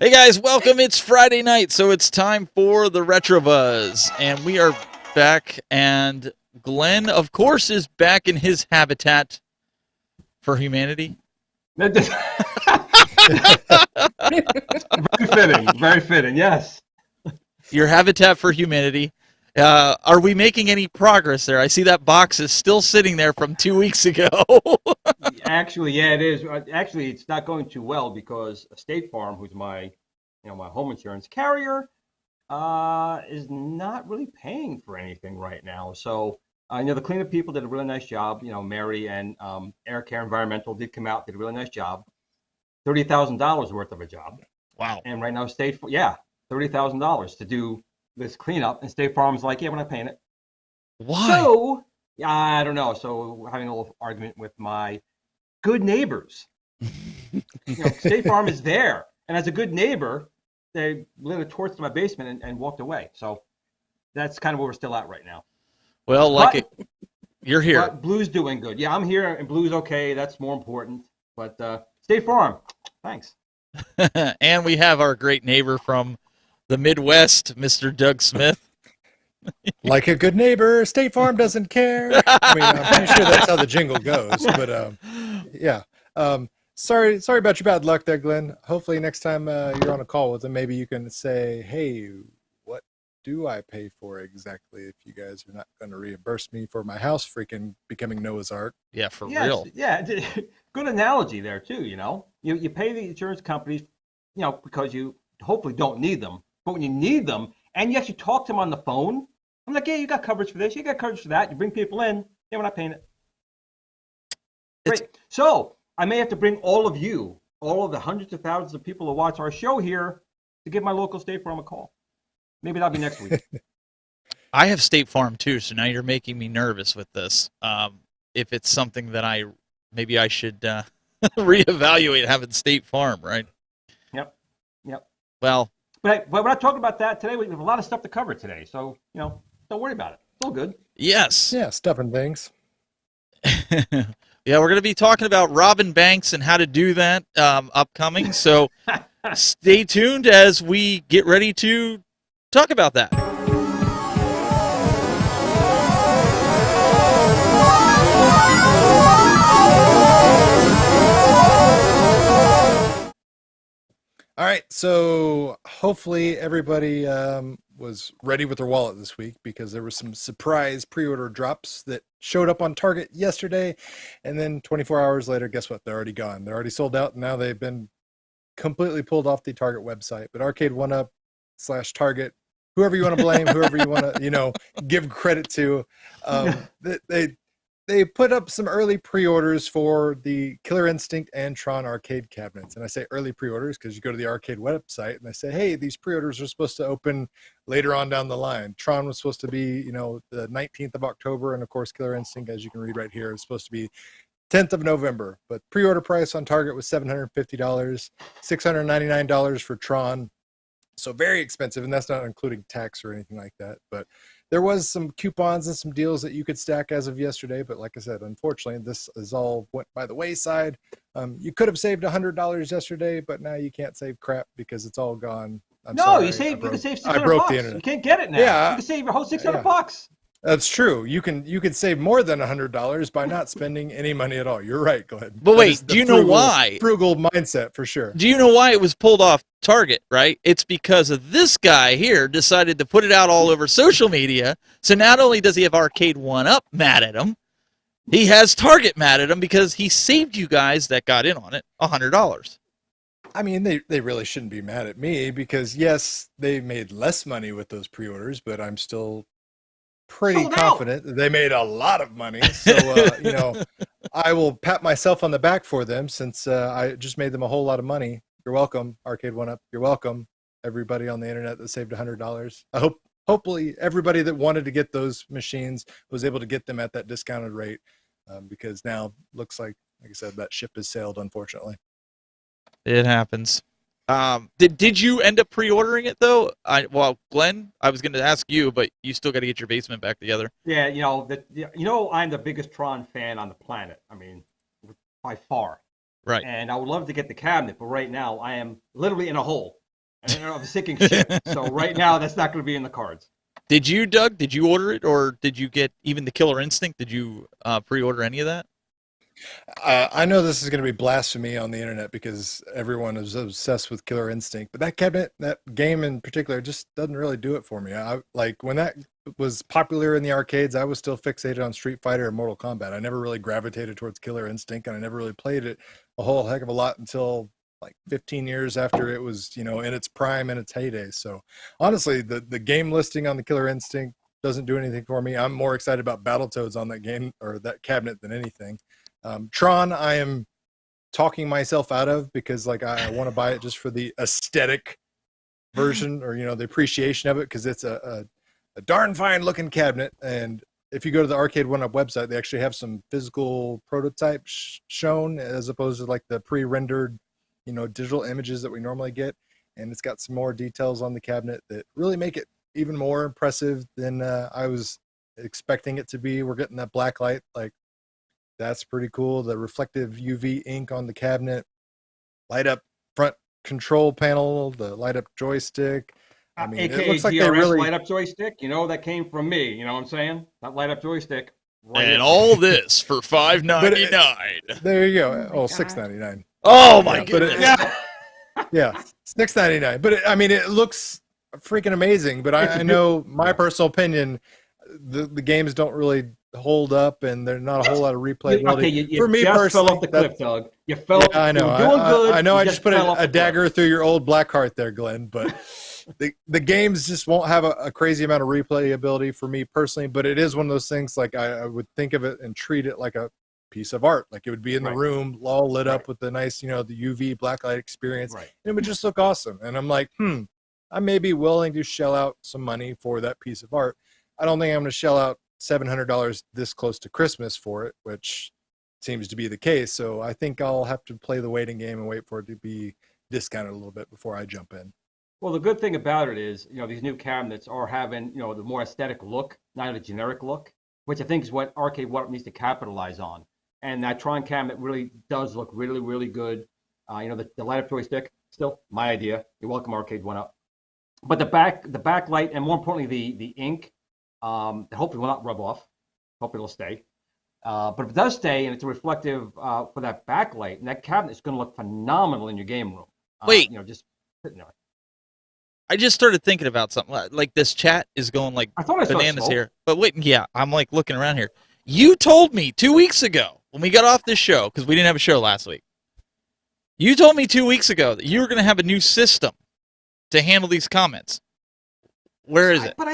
Hey guys, welcome. It's Friday night, so it's time for the Retro Buzz, and we are back. And Glenn, of course, is back in his habitat for humanity. Very fitting. Very fitting. Yes. Your habitat for humanity. Are we making any progress there? I see that box is still sitting there from 2 weeks ago. Actually, yeah, it is. Actually, it's not going too well because State Farm, who's my home insurance carrier, is not really paying for anything right now. So, the cleanup people did a really nice job. Mary and Air Care Environmental did come out, did a really nice job. $30,000 worth of a job. Wow. And right now, $30,000 to do this cleanup, and State Farm's like, yeah, we're not paying it. Why? So, I don't know. So we're having a little argument with my good neighbors. State Farm is there, and as a good neighbor, they lit a torch to my basement and walked away. So that's kind of where we're still at right now. Well, you're here. But Blue's doing good. Yeah, I'm here, and Blue's okay. That's more important. But State Farm, thanks. And we have our great neighbor from the Midwest, Mr. Doug Smith. Like a good neighbor, State Farm doesn't care. I mean, I'm pretty sure that's how the jingle goes. But yeah. Sorry about your bad luck there, Glenn. Hopefully next time you're on a call with them, maybe you can say, hey, what do I pay for exactly if you guys are not going to reimburse me for my house freaking becoming Noah's Ark? Yeah, for real. Yeah, good analogy there, too, You pay the insurance companies, because you hopefully don't need them. But when you need them, and you actually talk to them on the phone, I'm like, yeah, you got coverage for this, you got coverage for that. You bring people in, yeah, we're not paying it. Great. So I may have to bring all of the hundreds of thousands of people who watch our show here to give my local State Farm a call. Maybe that'll be next week. I have State Farm too, so now you're making me nervous with this. If it's something that I should reevaluate having State Farm, right? Yep. Well, but we're not talking about that today. We have a lot of stuff to cover today, so don't worry about it. It's all good. yes. Yeah, stuff and things. Yeah, we're going to be talking about robbing banks and how to do that upcoming. So stay tuned as we get ready to talk about that. All right, so hopefully everybody was ready with their wallet this week because there were some surprise pre-order drops that showed up on Target yesterday, and then 24 hours later, guess what? They're already gone. They're already sold out, and now they've been completely pulled off the Target website. But Arcade1Up/Target, whoever you want to blame, whoever you want to, give credit to, they put up some early pre-orders for the Killer Instinct and Tron arcade cabinets. And I say early pre-orders because you go to the arcade website and they say, hey, these pre-orders are supposed to open later on down the line. Tron was supposed to be, the 19th of October. And of course, Killer Instinct, as you can read right here, is supposed to be 10th of November. But pre-order price on Target was $750, $699 for Tron. So very expensive, and that's not including tax or anything like that. But there was some coupons and some deals that you could stack as of yesterday. But like I said, unfortunately, this is all went by the wayside. You could have saved $100 yesterday, but now you can't save crap because it's all gone. I'm sorry. You can save $600. I broke the internet. You can't get it now. Yeah, you can save your whole $600. That's true. You can save more than $100 by not spending any money at all. You're right, Glenn. But wait, do you know why? Frugal mindset for sure. Do you know why it was pulled off Target, right? It's because of this guy here decided to put it out all over social media. So not only does he have Arcade1Up mad at him, he has Target mad at him because he saved you guys that got in on it $100. I mean, they really shouldn't be mad at me because, yes, they made less money with those pre-orders, but I'm still pretty confident that they made a lot of money. So, I will pat myself on the back for them since I just made them a whole lot of money. You're welcome, Arcade1Up. You're welcome, everybody on the internet that saved $100. I hopefully everybody that wanted to get those machines was able to get them at that discounted rate because now looks like I said, that ship has sailed, unfortunately. It happens. Did you end up pre-ordering it though? Glenn, I was going to ask you, but you still got to get your basement back together. Yeah, I'm the biggest Tron fan on the planet. I mean, by far. Right. And I would love to get the cabinet, but right now I am literally in a hole. and of a sinking ship. So right now, that's not going to be in the cards. Did you, Doug? Did you order it, or did you get even the Killer Instinct? Did you pre-order any of that? I know this is going to be blasphemy on the internet because everyone is obsessed with Killer Instinct, but that cabinet, that game in particular, just doesn't really do it for me. I like when that was popular in the arcades, I was still fixated on Street Fighter and Mortal Kombat. I never really gravitated towards Killer Instinct, and I never really played it a whole heck of a lot until like 15 years after it was, in its prime and its heyday. So honestly, the game listing on the Killer Instinct doesn't do anything for me. I'm more excited about Battletoads on that game or that cabinet than anything. Tron, I am talking myself out of because like I want to buy it just for the aesthetic version or the appreciation of it because it's a darn fine looking cabinet. And if you go to the Arcade 1UP website, they actually have some physical prototypes shown as opposed to like the pre-rendered digital images that we normally get. And it's got some more details on the cabinet that really make it even more impressive than I was expecting it to be. We're getting that black light, like that's pretty cool. The reflective UV ink on the cabinet, light up front control panel, the light up joystick. I mean, AKA it looks like DRS they really light up joystick. That came from me. You know what I'm saying? That light up joystick. Right And all this for $5.99. There you go. Oh my $6.99. Oh my Yeah, but goodness! Yeah, $6.99. But it looks freaking amazing. But I know my personal opinion, the games don't really hold up, and they're not a whole lot of replayability. Okay, you for me just personally, fell off the cliff, Doug. You fell. Yeah, I know. You were doing good. I know. You I just put fell off a the dagger through your old black heart there, Glenn. But the games just won't have a crazy amount of replayability for me personally. But it is one of those things. Like I would think of it and treat it like a piece of art. Like it would be in the room, all lit up with the nice, the UV black light experience, and it would just look awesome. And I'm like, I may be willing to shell out some money for that piece of art. I don't think I'm going to shell out $700 this close to Christmas for it, which seems to be the case. So I think I'll have to play the waiting game and wait for it to be discounted a little bit before I jump in. Well, the good thing about it is, these new cabinets are having, the more aesthetic look, not a generic look, which I think is what Arcade 1UP needs to capitalize on. And that Tron cabinet really does look really, really good. The light up joystick, still my idea. You're welcome, Arcade 1UP. But the backlight, and more importantly, the ink, hopefully will not rub off. Hopefully it'll stay. But if it does stay and it's a reflective for that backlight, and that cabinet is going to look phenomenal in your game room. Wait. Just sitting there. I just started thinking about something. Like this chat is going like I thought I saw bananas smoke. here. But wait, yeah, I'm like looking around here. You told me 2 weeks ago when we got off this show, because we didn't have a show last week. You told me 2 weeks ago that you were going to have a new system to handle these comments. Where is it? But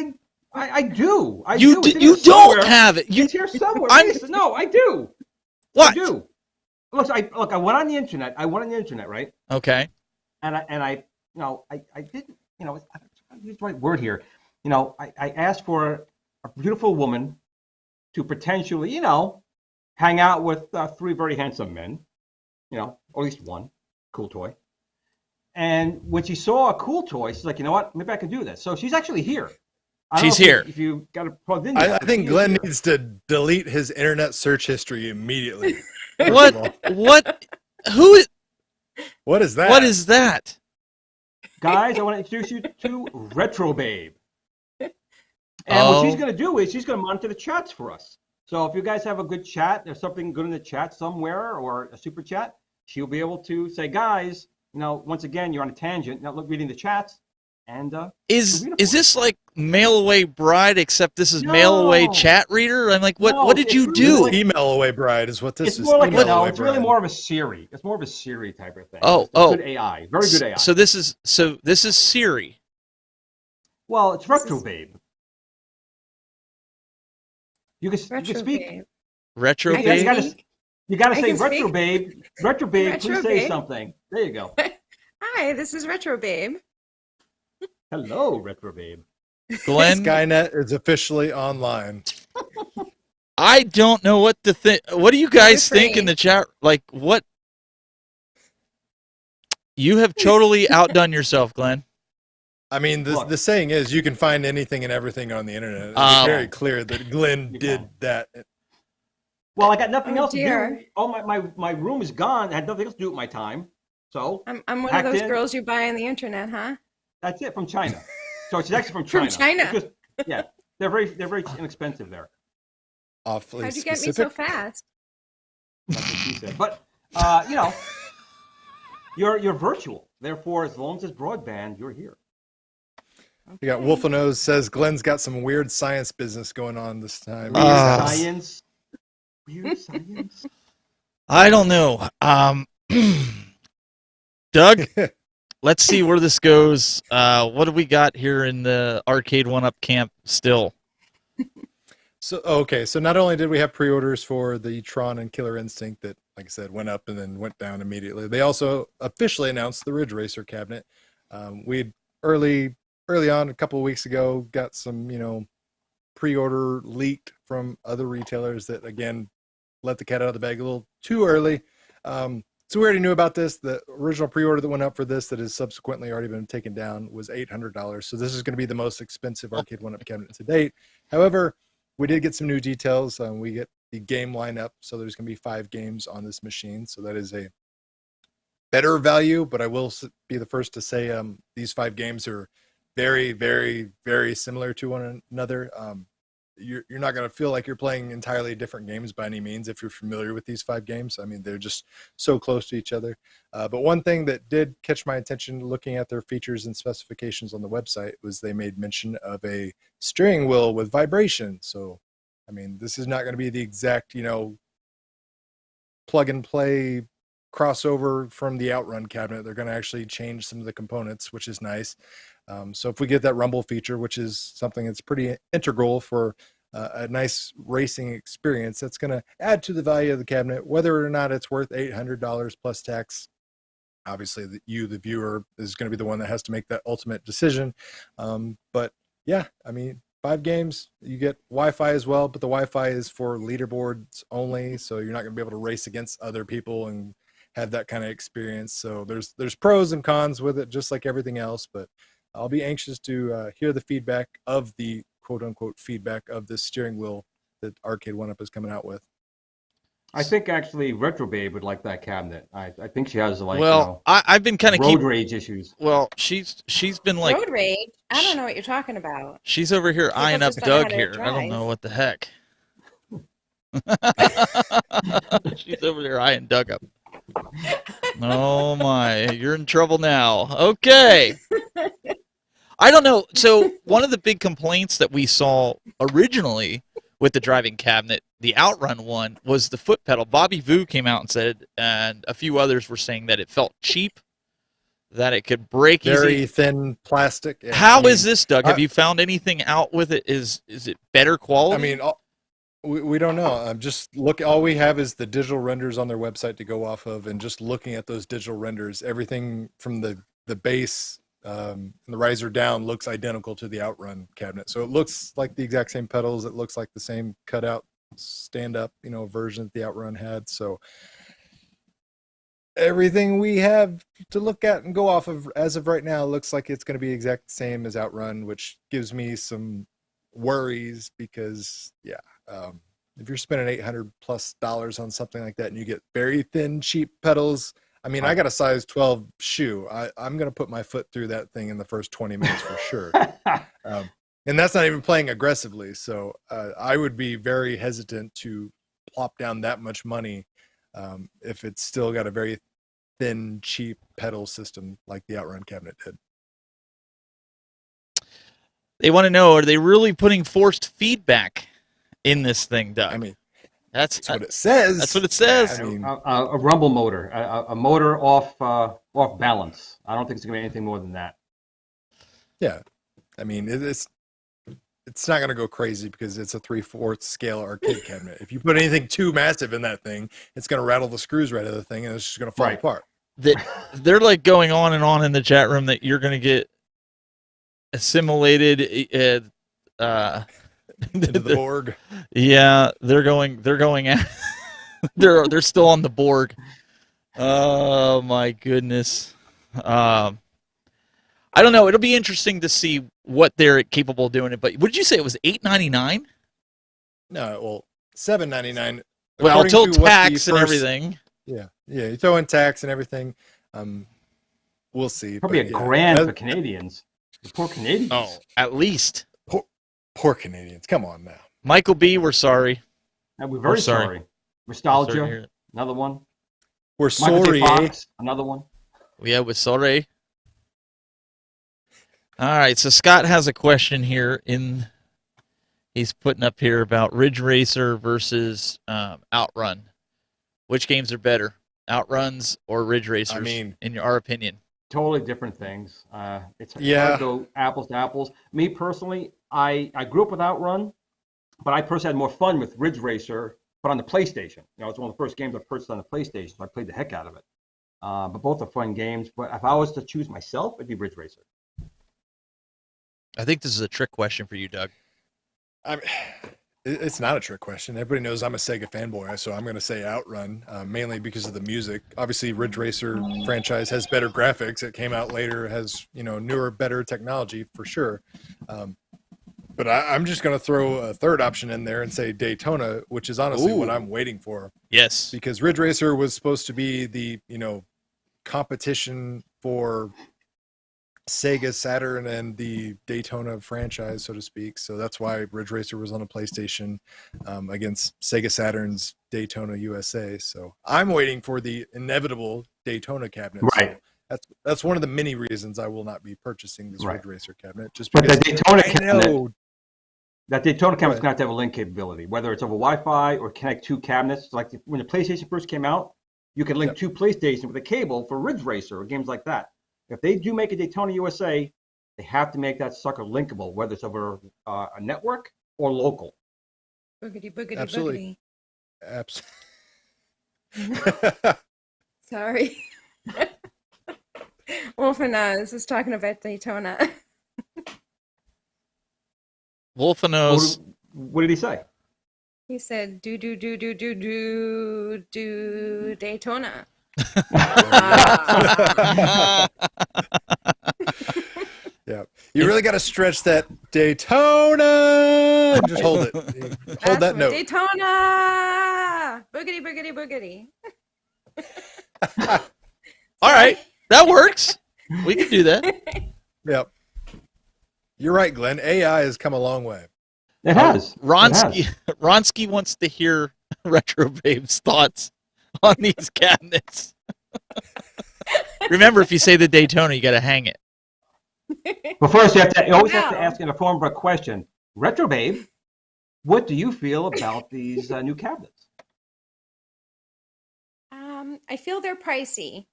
I do. You It's in you here don't somewhere. have it. It's here somewhere. I'm- No, I do. What? I do. Look, I went on the internet. Right? Okay. And I didn't, I use the right word here. I asked for a beautiful woman to potentially, hang out with 3 very handsome men, or at least one cool toy. And when she saw a cool toy, she's like, you know what? Maybe I can do this. So she's actually here. I don't She's know here. If you got it plugged in. I think Glenn needs to delete his internet search history immediately. What? Who is? What is that? What is that? Guys, I want to introduce you to Retro Babe. And what she's going to do is she's going to monitor the chats for us. So if you guys have a good chat, there's something good in the chat somewhere or a super chat, she'll be able to say, guys, once again, you're on a tangent, not reading the chats. And Is this like Mail Away Bride, except this is Mail Away Chat Reader? I'm like, what did you do? Email Away Bride is what this it's is. more like Email Away it's really Bride. more of a Siri. It's more of a Siri type of thing. Oh, It's good AI, very good AI. So this is Siri. Well, it's Retro Babe. You can speak. Babe. Retro I Babe. can speak. You got to I say can Retro speak. Babe. Retro Babe, Retro please say Babe. something. There you go. Hi, this is Retro Babe. Hello, Retro Babe. Glenn, Skynet is officially online. I don't know what to think. What do you guys You're think in free. the chat? Like, what? You have totally outdone yourself, Glenn. I mean, Look. the saying is you can find anything and everything on the internet. It's Um, very clear that Glenn You did can. that. Well, I got nothing Oh, else to dear. do. Oh, my room is gone. I had nothing else to do with my time. So I'm one of Hacked those in. girls you buy on the internet, huh? That's it, from China. So it's actually from From China. China. Yeah, they're very inexpensive there. Awfully How'd you get specific. me so fast? That's what she said. But you're virtual. Therefore, as long as it's broadband, you're here. You got Wolfenose says Glenn's got some weird science business going on this time. Weird science. Weird science. I don't know. Doug, let's see where this goes. What do we got here in the Arcade 1-Up camp still? So not only did we have pre-orders for the Tron and Killer Instinct that, like I said, went up and then went down immediately, they also officially announced the Ridge Racer cabinet. We'd early on, a couple of weeks ago, got some pre-order leaked from other retailers that, again, let the cat out of the bag a little too early. So we already knew about this. The original pre-order that went up for this that has subsequently already been taken down was $800. So this is going to be the most expensive Arcade 1-Up cabinet to date. However, we did get some new details. We get the game lineup. So there's going to be 5 games on this machine. So that is a better value, but I will be the first to say these 5 games are very, very, very similar to one another. You're not going to feel like you're playing entirely different games by any means if you're familiar with these 5 games. I mean, they're just so close to each other. But one thing that did catch my attention looking at their features and specifications on the website was they made mention of a steering wheel with vibration. So, I mean, this is not going to be the exact, plug and play crossover from the Outrun cabinet. They're going to actually change some of the components, which is nice. So if we get that rumble feature, which is something that's pretty integral for a nice racing experience, that's going to add to the value of the cabinet. Whether or not it's worth $800 plus tax, obviously the viewer, is going to be the one that has to make that ultimate decision. But yeah, I mean, 5 games, you get Wi-Fi as well, but the Wi-Fi is for leaderboards only, so you're not going to be able to race against other people and have that kind of experience. So there's pros and cons with it, just like everything else. But I'll be anxious to hear the feedback of the quote-unquote feedback of this steering wheel that Arcade 1-Up is coming out with. I think actually Retro Babe would like that cabinet. I think she has I've been kind of road rage issues. Well, she's been like Road rage? I don't know what you're talking about. she's over here People eyeing up just don't know how Doug to here. I don't drive. know what the heck. She's over there eyeing Doug up. Oh my, you're in trouble now. Okay. I don't know. So one of the big complaints that we saw originally with the driving cabinet, the Outrun one, was the foot pedal. Bobby Vu came out and said, and a few others were saying that it felt cheap, that it could break Very easy. thin plastic. Yeah, How is this, Doug? Have you found anything out with it? Is it better quality? I mean, we don't know. Just look. All we have is the digital renders on their website to go off of, and just looking at those digital renders, everything from the base and the riser down looks identical to the Outrun cabinet. So it looks like the exact same pedals. It looks like the same cutout stand-up, version that the Outrun had. So everything we have to look at and go off of as of right now looks like it's going to be exact same as Outrun, which gives me some worries because, if you're spending $800+ on something like that and you get very thin, cheap pedals, I mean, I got a size 12 shoe. I'm going to put my foot through that thing in the first 20 minutes for sure. And that's not even playing aggressively. So I would be very hesitant to plop down that much money if it's still got a very thin, cheap pedal system like the Outrun cabinet did. They want to know, are they really putting forced feedback in this thing, Doug? I mean, that's what it says. That's what it says. I mean, a rumble motor, a motor off balance. I don't think it's going to be anything more than that. Yeah, I mean, it's not going to go crazy because it's a 3/4 scale arcade cabinet. If you put anything too massive in that thing, it's going to rattle the screws right out of the thing, and it's just going to fall apart. They're like going on and on in the chat room that you're going to get assimilated Into the Borg. Yeah, they're going at, they're still on the Borg. Oh my goodness. I don't know. It'll be interesting to see what they're capable of doing. But would you say it was $899? No, well, $799. Well, until tax and everything. Yeah, you throw in tax and everything. We'll see. Probably but $1,000 for Canadians. The poor Canadians. Oh, at least. Poor Canadians. Come on now. Michael B., we're sorry. And we're very sorry. sorry. We're sorry to hear Nostalgia, it. another one. We're Michael sorry. J. Fox, another one. Yeah, with sorry. All right, so Scott has a question here. He's putting up here about Ridge Racer versus Outrun. Which games are better, Outruns or Ridge Racers? I mean, in your opinion. Totally different things. It's hard Yeah. to go apples to apples. Me personally, I grew up with Outrun, but I personally had more fun with Ridge Racer, but on the PlayStation. You know, it's one of the first games I purchased on the PlayStation, so I played the heck out of it. But both are fun games. But if I was to choose myself, it'd be Ridge Racer. I think this is a trick question for you, Doug. It's not a trick question. Everybody knows I'm a Sega fanboy, so I'm going to say Outrun, mainly because of the music. Obviously, Ridge Racer franchise has better graphics. It came out later, has newer, better technology for sure. But I'm just going to throw a third option in there and say Daytona, which is honestly what I'm waiting for. Yes. Because Ridge Racer was supposed to be the competition for Sega Saturn and the Daytona franchise, so to speak. So that's why Ridge Racer was on a PlayStation against Sega Saturn's Daytona USA. So I'm waiting for the inevitable Daytona cabinet. Right. So that's one of the many reasons I will not be purchasing this Ridge Racer cabinet. Just But because the Daytona I cabinet, know. that Daytona cabinet's going to have a link capability, whether it's over Wi-Fi or connect two cabinets. Like when the PlayStation first came out, you could link two PlayStation with a cable for Ridge Racer or games like that. If they do make a Daytona USA, they have to make that sucker linkable, whether it's over a network or local. Boogity, boogity, Absolutely. boogity. Absolutely. Sorry. Wolfenaz is talking about Daytona. Wolfenos. What did he say? He said, do Daytona. Yeah, you really got to stretch that Daytona. Just hold it. Hold that note. Daytona. Boogity, boogity, boogity. All right, that works. We can do that. Yep. You're right, Glenn. AI has come a long way. It has. Ronsky wants to hear Retro Babe's thoughts on these cabinets. Remember, if you say the Daytona, you got to hang it. But first, you always have to ask in the form of a question. Retro Babe, what do you feel about these new cabinets? I feel they're pricey.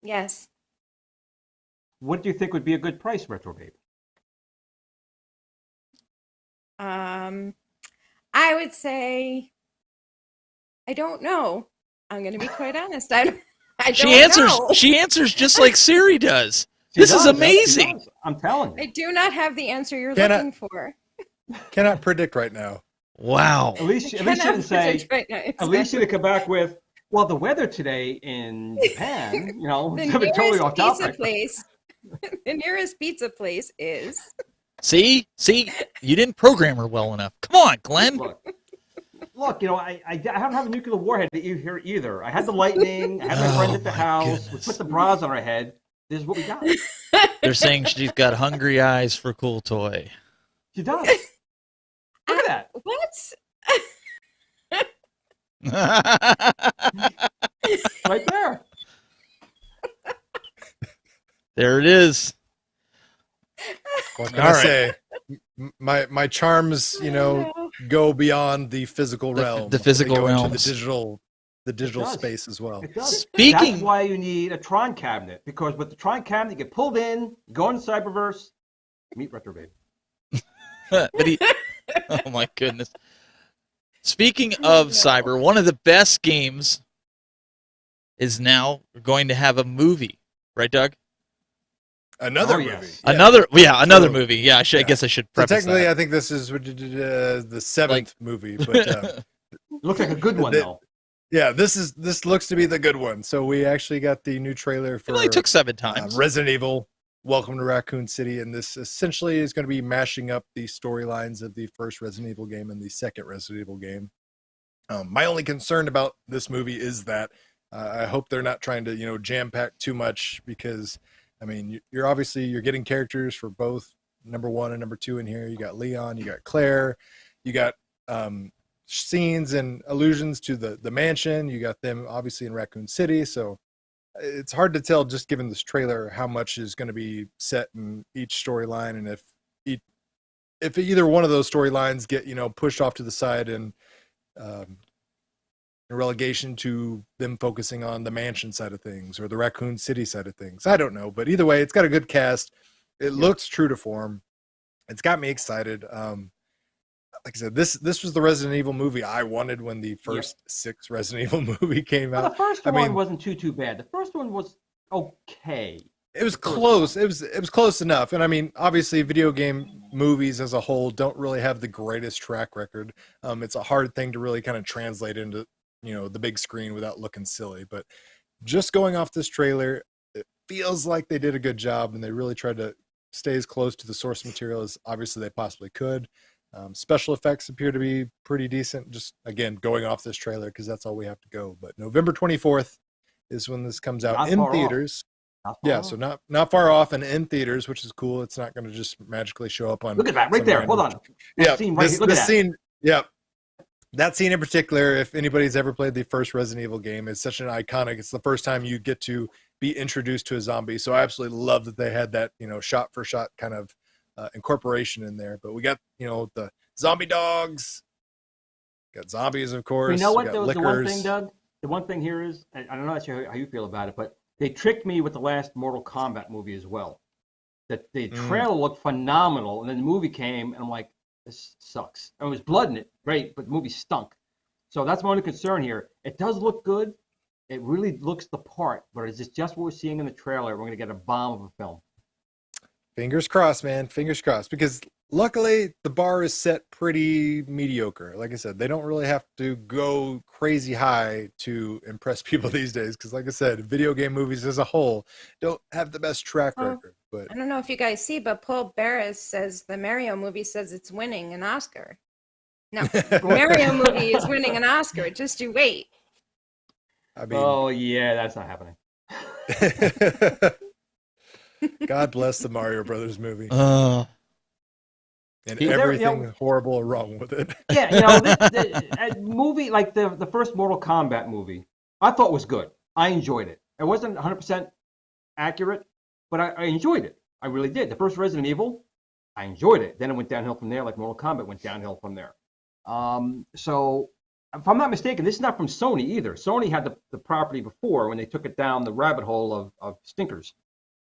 Yes. What do you think would be a good price, Retro Babe? I would say, I don't know. I'm going to be quite honest. I don't know. She answers just like Siri does. This is amazing. I'm telling you. I do not have the answer you're looking for. Cannot predict right now. Wow. At least you didn't say. At least you come back with, well, the weather today in Japan, the totally off nearest topic. pizza place. The nearest pizza place is. See, you didn't program her well enough. Come on, Glenn. Look, I don't have a nuclear warhead here either. I had the lightning. I had my friend at the house. We put the bras on our head. This is what we got. They're saying she's got hungry eyes for cool toy. She does. Look at that. What? Right there. There it is. What can I say? My charms, go beyond the physical realm. The physical they go realm. into the digital space as well. It does. Speaking, that's why you need a Tron cabinet, because with the Tron cabinet, you get pulled in, go in Cyberverse, meet Retro Babe. oh my goodness. Speaking of cyber, one of the best games is now going to have a movie, right, Doug? Another movie. Yes. Yeah. Another movie. Yeah, I guess I should preface technically, that. I think this is the seventh movie, but It looks like a good one, though. yeah, this looks to be the good one. So we actually got the new trailer for It only took 7 times. Resident Evil, Welcome to Raccoon City, and this essentially is going to be mashing up the storylines of the first Resident Evil game and the second Resident Evil game. My only concern about this movie is that I hope they're not trying to jam pack too much, because I mean, you're obviously you're getting characters for both number 1 and number 2 in here. You got Leon, you got Claire, you got scenes and allusions to the mansion. You got them obviously in Raccoon City. So it's hard to tell just given this trailer how much is going to be set in each storyline, and if either one of those storylines get pushed off to the side and relegation to them focusing on the mansion side of things or the Raccoon City side of things. I don't know, but either way, it's got a good cast. It looks true to form. It's got me excited. Like I said, this was the Resident Evil movie I wanted when the first 6 Resident Evil movie came out. The first one wasn't too bad. The first one was okay. It was close. It was close enough. And I mean, obviously, video game movies as a whole don't really have the greatest track record. It's a hard thing to really kind of translate into the big screen without looking silly. But just going off this trailer, it feels like they did a good job, and they really tried to stay as close to the source material as obviously they possibly could. Special effects appear to be pretty decent. Just again, going off this trailer because that's all we have to go. But November 24th is when this comes out in theaters. Yeah, so not far off and in theaters, which is cool. It's not going to just magically show up on. Look at that right there. Hold on. Yeah, scene right this scene. Yeah, that scene in particular. If anybody's ever played the first Resident Evil game, it's such an iconic. It's the first time you get to be introduced to a zombie. So I absolutely love that they had that shot for shot kind of incorporation in there. But we got the zombie dogs. Got zombies, of course. You know what? The one thing, Doug. The one thing here is, I don't know how you feel about it, but they tricked me with the last Mortal Kombat movie as well. That the trailer looked phenomenal, and then the movie came, and I'm like, this sucks. And it was blood in it, great, but the movie stunk. So that's my only concern here. It does look good. It really looks the part, but is this just what we're seeing in the trailer? We're going to get a bomb of a film. Fingers crossed, man. Fingers crossed. Because luckily, the bar is set pretty mediocre. Like I said, they don't really have to go crazy high to impress people these days. Because like I said, video game movies as a whole don't have the best track record. But I don't know if you guys see, but Paul Barras says the Mario movie says it's winning an Oscar. No, the Mario movie is winning an Oscar. Just you wait. I mean, oh, yeah, that's not happening. God bless the Mario Brothers movie. Uh, And everything horrible wrong with it. Yeah, a movie like the first Mortal Kombat movie, I thought was good. I enjoyed it. It wasn't 100% accurate, but I enjoyed it. I really did. The first Resident Evil, I enjoyed it. Then it went downhill from there, like Mortal Kombat went downhill from there. So, if I'm not mistaken, this is not from Sony either. Sony had the property before when they took it down the rabbit hole of stinkers.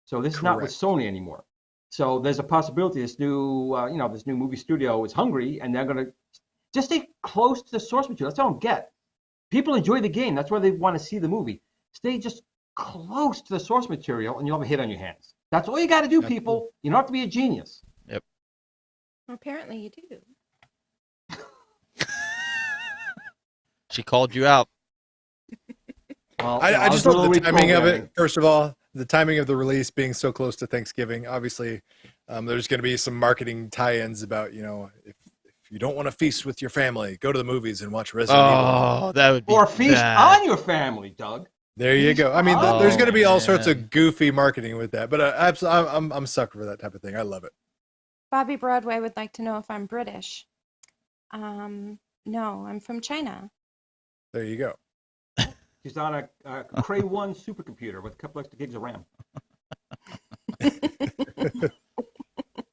So this is not with Sony anymore. So there's a possibility this new, this new movie studio is hungry, and they're going to just stay close to the source material. That's what I don't get. People enjoy the game. That's why they want to see the movie. Stay just close to the source material, and you'll have a hit on your hands. That's all you got to do, people. You don't have to be a genius. Yep. Apparently you do. She called you out. Well, I just love the timing of it. First of all, the timing of the release being so close to Thanksgiving. Obviously, there's going to be some marketing tie-ins about, if you don't want to feast with your family, go to the movies and watch Resident Evil. Oh, that would be Or feast on your family, Doug. There you go. I mean, there's going to be all sorts of goofy marketing with that, but absolutely, I'm sucker for that type of thing. I love it. Bobby Broadway would like to know if I'm British. No, I'm from China. There you go. She's on a Cray 1 supercomputer with a couple extra gigs of RAM.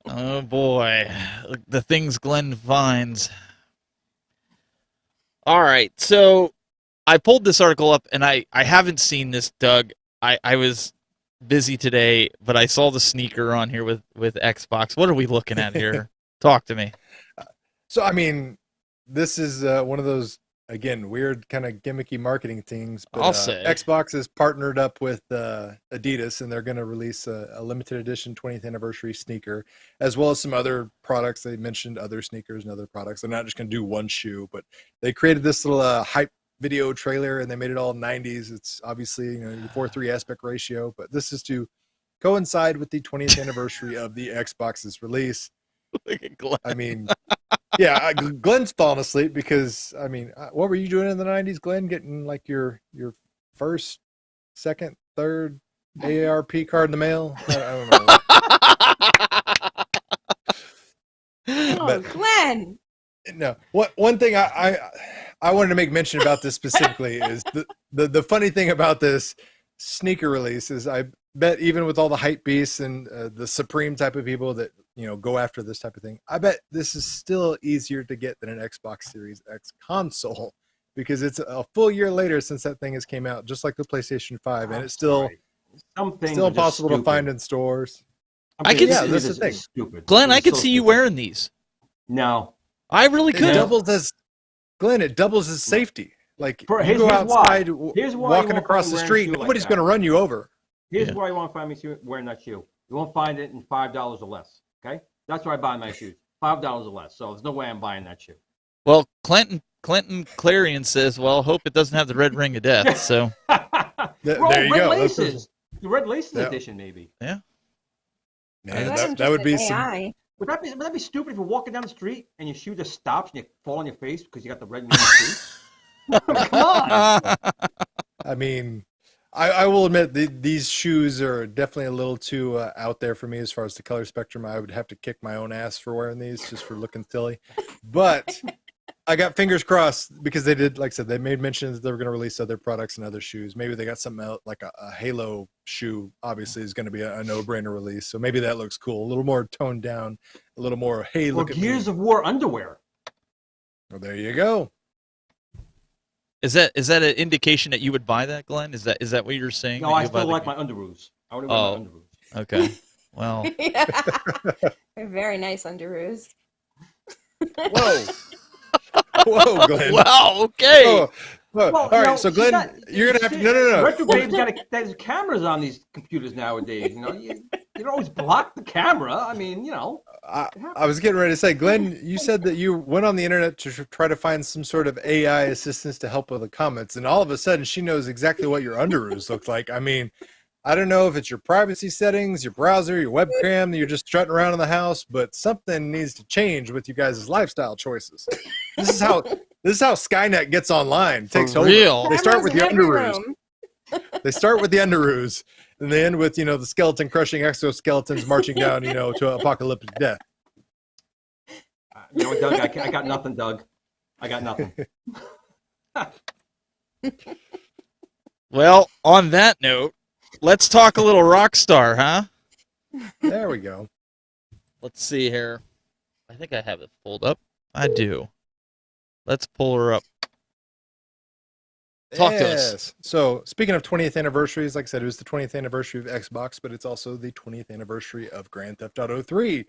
Oh boy, the things Glenn finds. All right, so I pulled this article up, and I haven't seen this, Doug. I was busy today, but I saw the sneaker on here with Xbox. What are we looking at here? Talk to me. So, I mean, this is one of those, again, weird kind of gimmicky marketing things. But, I'll say. Xbox has partnered up with Adidas, and they're going to release a limited edition 20th anniversary sneaker, as well as some other products. They mentioned other sneakers and other products. They're not just going to do one shoe, but they created this little hype video trailer, and they made it all 90s. It's obviously, 4:3 aspect ratio, but this is to coincide with the 20th anniversary of the Xbox's release. Look at Glenn. I mean, yeah, Glenn's falling asleep because, I mean, what were you doing in the 90s, Glenn? Getting like your first, second, third AARP card in the mail. I don't know. Oh, But Glenn. no, one thing I wanted to make mention about this specifically is the funny thing about this sneaker release is I bet even with all the hype beasts and the supreme type of people that go after this type of thing, I bet this is still easier to get than an Xbox Series X console because it's a full year later since that thing has came out, just like the PlayStation 5, and it's still impossible to find in stores. I can yeah, see this is the thing. Stupid. Glenn, I could so see you stupid. wearing these. No. I really It could. doubles as Glenn. It doubles as safety. Like you Here's go why. outside, Here's why you walking won't across find the wearing a street, shoe like nobody's that. going to run you over. Here's Yeah. why you won't find me wearing that shoe. You won't find it in $5 or less. Okay, that's where I buy my shoes. $5 or less. So there's no way I'm buying that shoe. Well, Clinton Clarion says, "Well, hope it doesn't have the red ring of death." So There Red you go. Laces. The red laces Yeah. edition, maybe. Man, That's that would be just an some. AI. Would that be stupid if you're walking down the street and your shoe just stops and you fall on your face because you got the red ring shoe? Come on. I mean, I will admit these shoes are definitely a little too out there for me as far as the color spectrum. I would have to kick my own ass for wearing these just for looking silly. But I got fingers crossed because they did, like I said, they made mention that they were going to release other products and other shoes. Maybe they got something else, like a Halo shoe, obviously, is going to be a no-brainer release. So maybe that looks cool. A little more toned down, a little more, hey, Or look at me. Gears of War underwear. Well, there you go. is that an indication that you would buy that, Glenn? Is that what you're saying? No, that I you buy still the like game? my underoos. I would wear Oh. my underoos. Okay. Well, They're very nice underoos. Whoa. Whoa, Glenn. wow. Okay. Whoa. Whoa. Well, All right, you know, so Glenn, you're going to have to, no. Retro Babe's there's cameras on these computers nowadays. You don't always block the camera. I mean, I was getting ready to say, Glenn, you said that you went on the internet to try to find some sort of AI assistance to help with the comments, and all of a sudden she knows exactly what your underoos look like. I mean, I don't know if it's your privacy settings, your browser, your webcam, that you're just strutting around in the house, but something needs to change with you guys' lifestyle choices. This is how Skynet gets online. Takes For over. real? They start Cameras with in the every underoos. room. They start with the underoos, and they end with the skeleton crushing exoskeletons marching down to apocalyptic death. Doug, I got nothing, Doug. I got nothing. Well, on that note, let's talk a little Rockstar, huh? There we go. Let's see here. I think I have it pulled up. I do. Let's pull her up. Talk to us. So, speaking of 20th anniversaries, like I said, it was the 20th anniversary of Xbox, but it's also the 20th anniversary of Grand Theft Auto 3.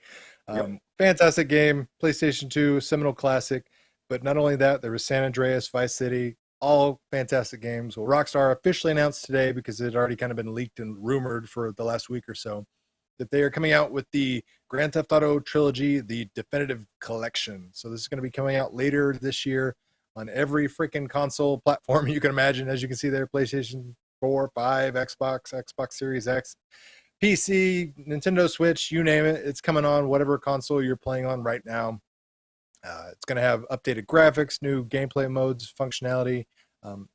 Fantastic game, PlayStation 2, seminal classic. But not only that, there was San Andreas, Vice City, all fantastic games. Well, Rockstar officially announced today, because it had already kind of been leaked and rumored for the last week or so, that they are coming out with the Grand Theft Auto trilogy, the definitive collection. So this is going to be coming out later this year on every freaking console platform you can imagine. As you can see there, PlayStation 4, 5, Xbox Series X, PC, Nintendo Switch, you name it. It's coming on whatever console you're playing on right now. It's going to have updated graphics, new gameplay modes, functionality.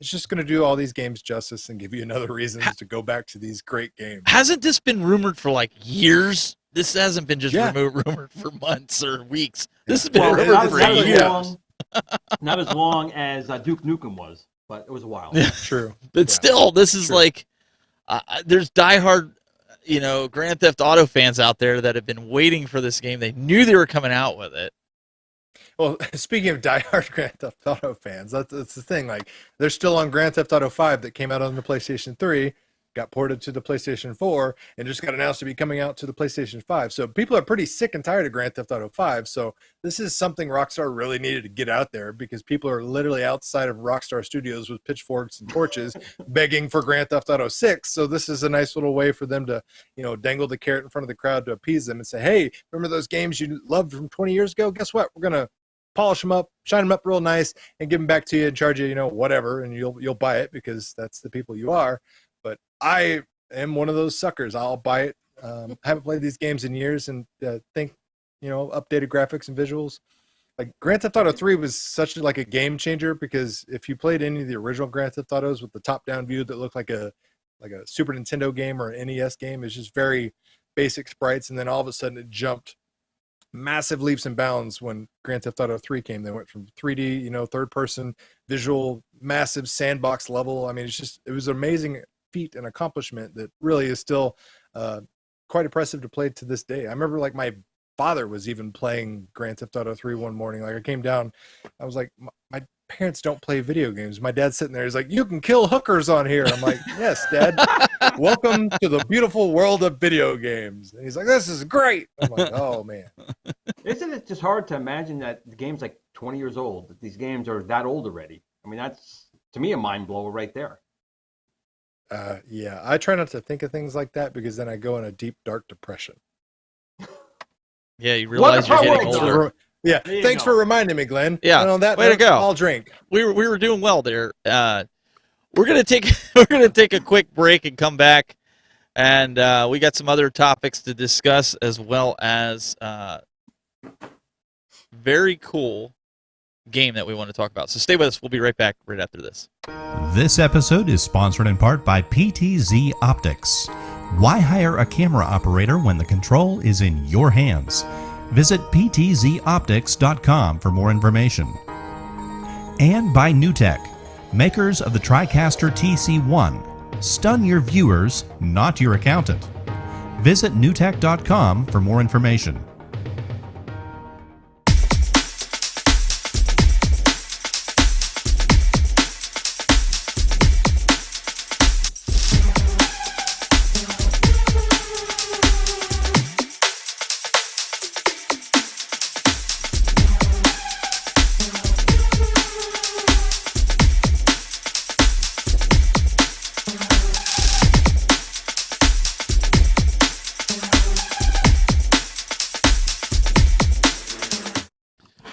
It's just going to do all these games justice and give you another reason to go back to these great games. Hasn't this been rumored for like years? This hasn't been just Yeah. rumored for months or weeks. This has been Well, rumored not, for not as years. long, not as long as Duke Nukem was, but it was a while. Yeah. True. But Yeah. still, this is Sure. like, there's diehard, Grand Theft Auto fans out there that have been waiting for this game. They knew they were coming out with it. Well, speaking of diehard Grand Theft Auto fans, that's the thing. Like, they're still on Grand Theft Auto 5 that came out on the PlayStation 3, got ported to the PlayStation 4, and just got announced to be coming out to the PlayStation 5. So people are pretty sick and tired of Grand Theft Auto 5. So this is something Rockstar really needed to get out there, because people are literally outside of Rockstar Studios with pitchforks and torches begging for Grand Theft Auto 6. So this is a nice little way for them to, dangle the carrot in front of the crowd to appease them and say, hey, remember those games you loved from 20 years ago? Guess what? We're going to polish them up, shine them up real nice, and give them back to you and charge you, whatever, and you'll buy it because that's the people you are. But I am one of those suckers. I'll buy it. I haven't played these games in years, and think, updated graphics and visuals. Like Grand Theft Auto 3 was such like a game changer, because if you played any of the original Grand Theft Autos with the top-down view that looked like a like a Super Nintendo game or an NES game. It's just very basic sprites, and then all of a sudden it jumped massive leaps and bounds when Grand Theft Auto 3 came. They went from 3D, you know, third person visual, massive sandbox level. I mean, it was an amazing feat and accomplishment that really is still quite impressive to play to this day. I remember like my father was even playing Grand Theft Auto 3 one morning. Like I came down, I was like, my parents don't play video games. My dad's sitting there, he's like, you can kill hookers on here. I'm like, yes, Dad. Welcome to the beautiful world of video games. And he's like, this is great. I'm like, oh man. Isn't it just hard to imagine that the game's like 20 years old, that these games are that old already? I mean, that's, to me, a mind blower right there. Yeah, I try not to think of things like that because then I go in a deep, dark depression. Yeah, you realize you're getting Wonderful older. Yeah, There you thanks go. for reminding me, Glenn. Yeah, And on that way to note, go. I'll drink. We were doing well there. We're gonna take a quick break and come back, and we got some other topics to discuss as well as very cool game that we want to talk about. So stay with us. We'll be right back right after this. This episode is sponsored in part by PTZ Optics. Why hire a camera operator when the control is in your hands? Visit ptzoptics.com for more information. And by NewTek, makers of the TriCaster TC1. Stun your viewers, not your accountant. Visit newtek.com for more information.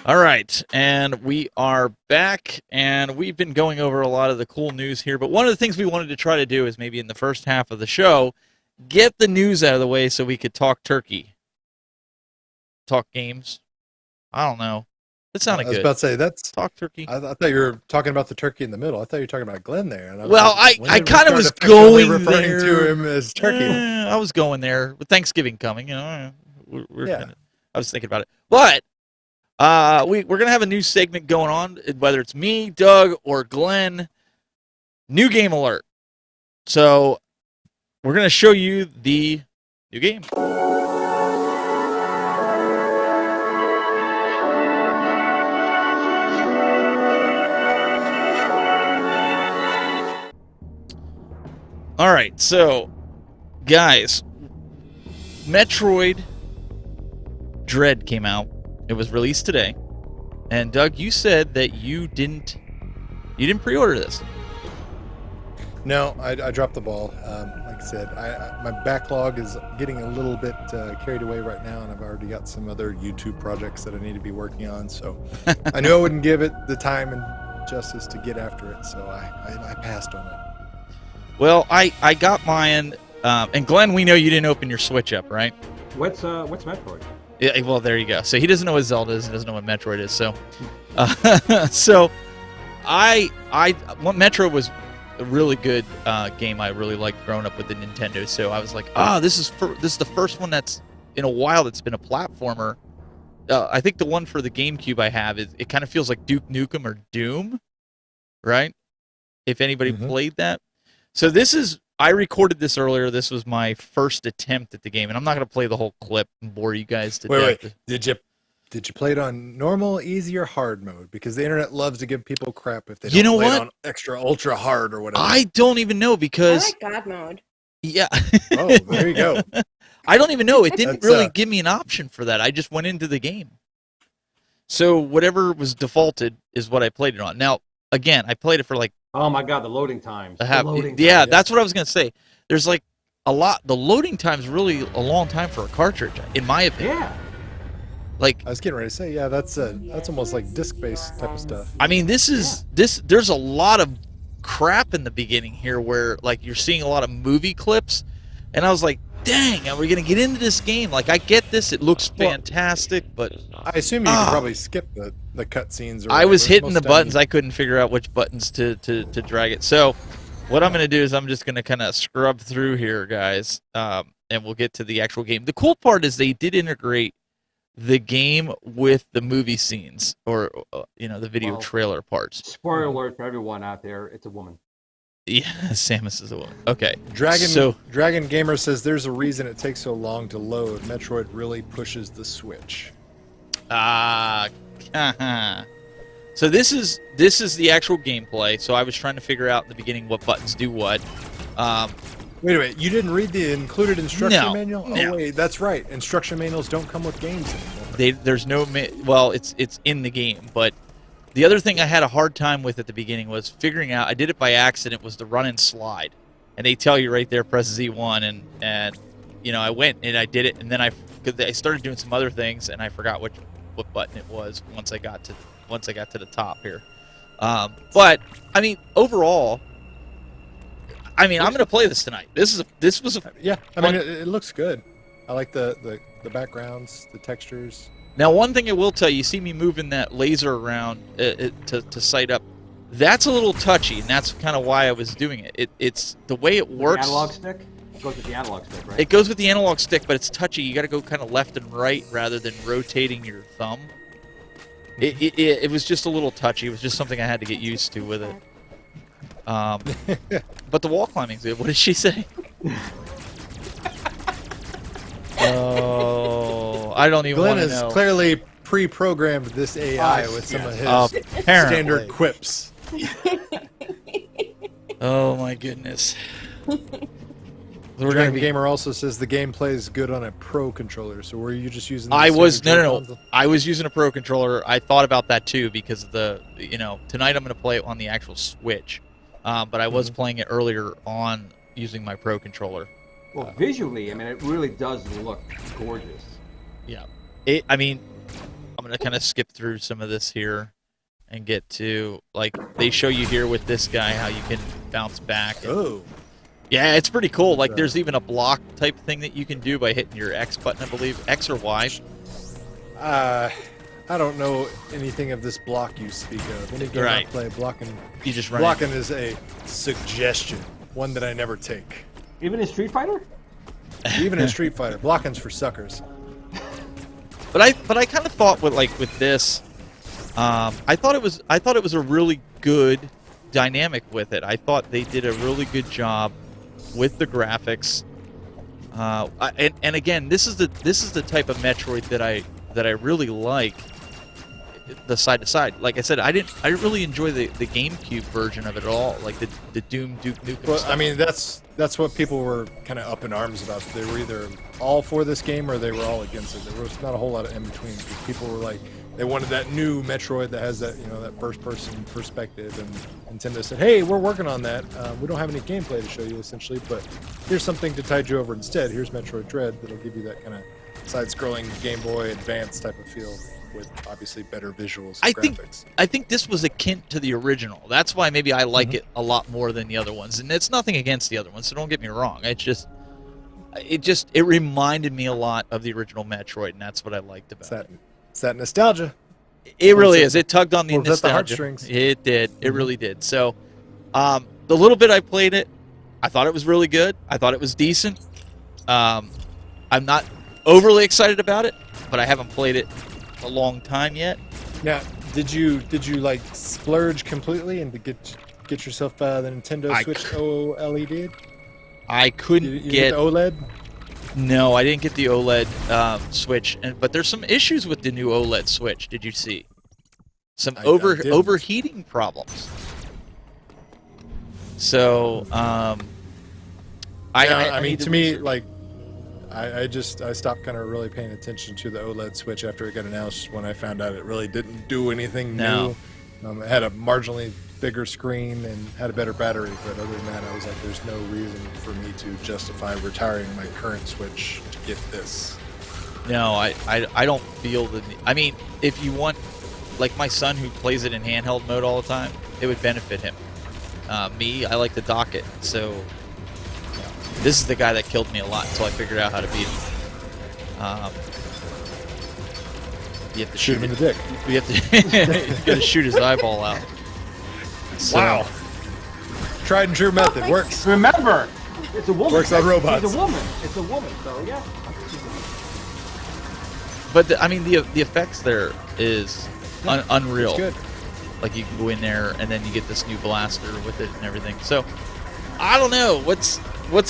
All right, and we are back, and we've been going over a lot of the cool news here, but one of the things we wanted to try to do is maybe in the first half of the show, get the news out of the way so we could talk turkey. Talk games. I don't know. That sounded I was good. about to say, that's. Talk turkey. I thought you were talking about the turkey in the middle. I thought you were talking about Glenn there. And Well, like, when I did we kind of start was effectively going referring there. to him as turkey. I was going there with Thanksgiving coming. You know, we're Yeah. kinda, I was thinking about it, but we're gonna have a new segment going on, whether it's me, Doug, or Glenn. New game alert. So we're gonna show you the new game. All right, so guys, Metroid Dread came out. It was released today, and Doug, you said that you didn't pre-order this. No, I dropped the ball. Like I said, my backlog is getting a little bit carried away right now, and I've already got some other YouTube projects that I need to be working on. So I knew I wouldn't give it the time and justice to get after it, so I passed on it. Well, I got mine, and Glenn, we know you didn't open your Switch up, right? What's Metroid? Yeah, well, there you go. So he doesn't know what Zelda is. He doesn't know what Metroid is. So, so Metroid was a really good game. I really liked growing up with the Nintendo. So I was like, this is the first one that's in a while that's been a platformer. I think the one for the GameCube I have it kind of feels like Duke Nukem or Doom, right? If anybody played that. So I recorded this earlier. This was my first attempt at the game, and I'm not going to play the whole clip and bore you guys to death. Wait. Did you play it on normal, easy, or hard mode? Because the internet loves to give people crap if they don't play it on extra, ultra hard or whatever. I don't even know I because like God mode. yeah. Oh, there you go. I don't even know. It didn't That's, really give me an option for that. I just went into the game. So whatever was defaulted is what I played it on. Now, again, I played it for like Oh my God, the loading times. yeah, that's what I was going to say. There's like a lot. The loading time's really a long time for a cartridge, in my opinion. Yeah. Like, I was getting ready to say, yeah, that's almost like disc-based type of stuff. I mean, there's a lot of crap in the beginning here where like you're seeing a lot of movie clips, and I was like, dang, are we gonna get into this game? Like, I get this, it looks fantastic, but I assume you could probably skip the cutscenes. I was hitting the buttons. I couldn't figure out which buttons to drag it. So what I'm going to do is I'm just going to kind of scrub through here, guys, and we'll get to the actual game. The cool part is they did integrate the game with the movie scenes, or the video trailer parts. Spoiler alert for everyone out there: it's a woman. Yeah, Samus is a woman. Okay. Dragon Gamer says there's a reason it takes so long to load. Metroid really pushes the Switch. So this is the actual gameplay. So I was trying to figure out in the beginning what buttons do what. Wait a minute, you didn't read the included instruction manual? Oh no. wait, that's right. Instruction manuals don't come with games anymore. There's no it's in the game, but the other thing I had a hard time with at the beginning was figuring out. I did it by accident. Was the run and slide, and they tell you right there, press Z1, and I went and I did it, and then I started doing some other things, and I forgot what button it was once I got to the top here. But I mean, overall, I'm going to play this tonight. This was a yeah. I mean, it looks good. I like the backgrounds, the textures. Now, one thing I will tell you, you see me moving that laser around to sight up. That's a little touchy, and that's kind of why I was doing it. It's the way it works. The analog stick? It goes with the analog stick, right? It goes with the analog stick, but it's touchy. You got to go kind of left and right rather than rotating your thumb. It was just a little touchy. It was just something I had to get used to with it. But the wall climbing's good. What did she say? Oh, I don't even want to know. Glenn has clearly pre-programmed this AI with some of his standard quips. Oh my goodness. Dragon Gamer also says the game plays good on a pro controller. So were you just using? No. I was using a pro controller. I thought about that too because of tonight I'm going to play it on the actual Switch, but I was playing it earlier on using my pro controller. Well, visually, I mean, it really does look gorgeous. Yeah. I'm going to kind of skip through some of this here and get to, like, they show you here with this guy how you can bounce back. Oh. Yeah, it's pretty cool. Like, there's even a block type thing that you can do by hitting your X button, I believe. X or Y. I don't know anything of this block you speak of. Any game I play, blocking is a suggestion, one that I never take. Even in Street Fighter? Even in Street Fighter, blocking's for suckers. But I kind of thought with this, I thought it was a really good dynamic with it. I thought they did a really good job with the graphics. And again, this is the type of Metroid that I really like. The side to side, like I said, I didn't really enjoy the GameCube version of it at all, like the Doom Duke Nukem Well, stuff. I mean, that's what people were kind of up in arms about. They were either all for this game or they were all against it. There was not a whole lot of in between. People were like, they wanted that new Metroid that has that that first person perspective, and Nintendo said, hey, we're working on that. We don't have any gameplay to show you essentially, but here's something to tide you over instead. Here's Metroid Dread that'll give you that kind of side-scrolling Game Boy Advance type of feel, with obviously better visuals and graphics. I think this was akin to the original. That's why maybe I like it a lot more than the other ones. And it's nothing against the other ones, so don't get me wrong. It reminded me a lot of the original Metroid, and that's what I liked about it. It's that nostalgia. It really is. It tugged on the nostalgia. The heartstrings. It did. It really did. So, the little bit I played it, I thought it was really good. I thought it was decent. I'm not overly excited about it, but I haven't played it a long time yet. Now, did you like splurge completely and to get yourself the Nintendo Switch OLED? I couldn't you get the OLED. No, I didn't get the OLED Switch, but there's some issues with the new OLED Switch. Did you see some overheating problems? So, I mean, to me, like, I stopped kind of really paying attention to the OLED Switch after it got announced when I found out it really didn't do anything new. It had a marginally bigger screen and had a better battery, but other than that, I was like, there's no reason for me to justify retiring my current Switch to get this. No, I don't feel the need. I mean, if you want, like my son who plays it in handheld mode all the time, it would benefit him. Me, I like to dock it, so this is the guy that killed me a lot until I figured out how to beat him. You have to shoot him in the dick. You have to you got to shoot his eyeball out. So, wow. tried and true method. Works. Remember, it's a woman. Works on robots. It's a woman. It's a woman. So yeah. But the effects there is unreal. It's good. Like you can go in there and then you get this new blaster with it and everything. So I don't know. What's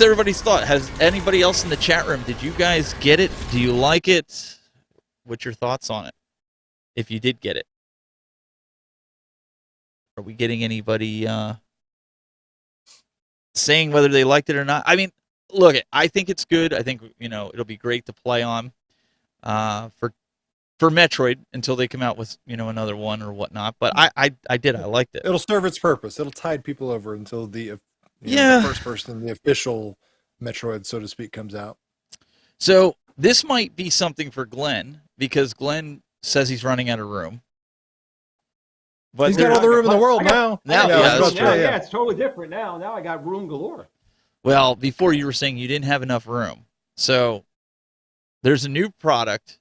everybody's thought? Has anybody else in the chat room? Did you guys get it? Do you like it? What's your thoughts on it? If you did get it, are we getting anybody saying whether they liked it or not? I mean, look, I think it's good. I think it'll be great to play on for Metroid until they come out with another one or whatnot. But I liked it. It'll serve its purpose. It'll tide people over until the the first person, the official Metroid, so to speak, comes out. So this might be something for Glenn because Glenn says he's running out of room. But he's got all the room in the world now. Yeah, it's totally different now. Now I got room galore. Well, before you were saying you didn't have enough room. So there's a new product.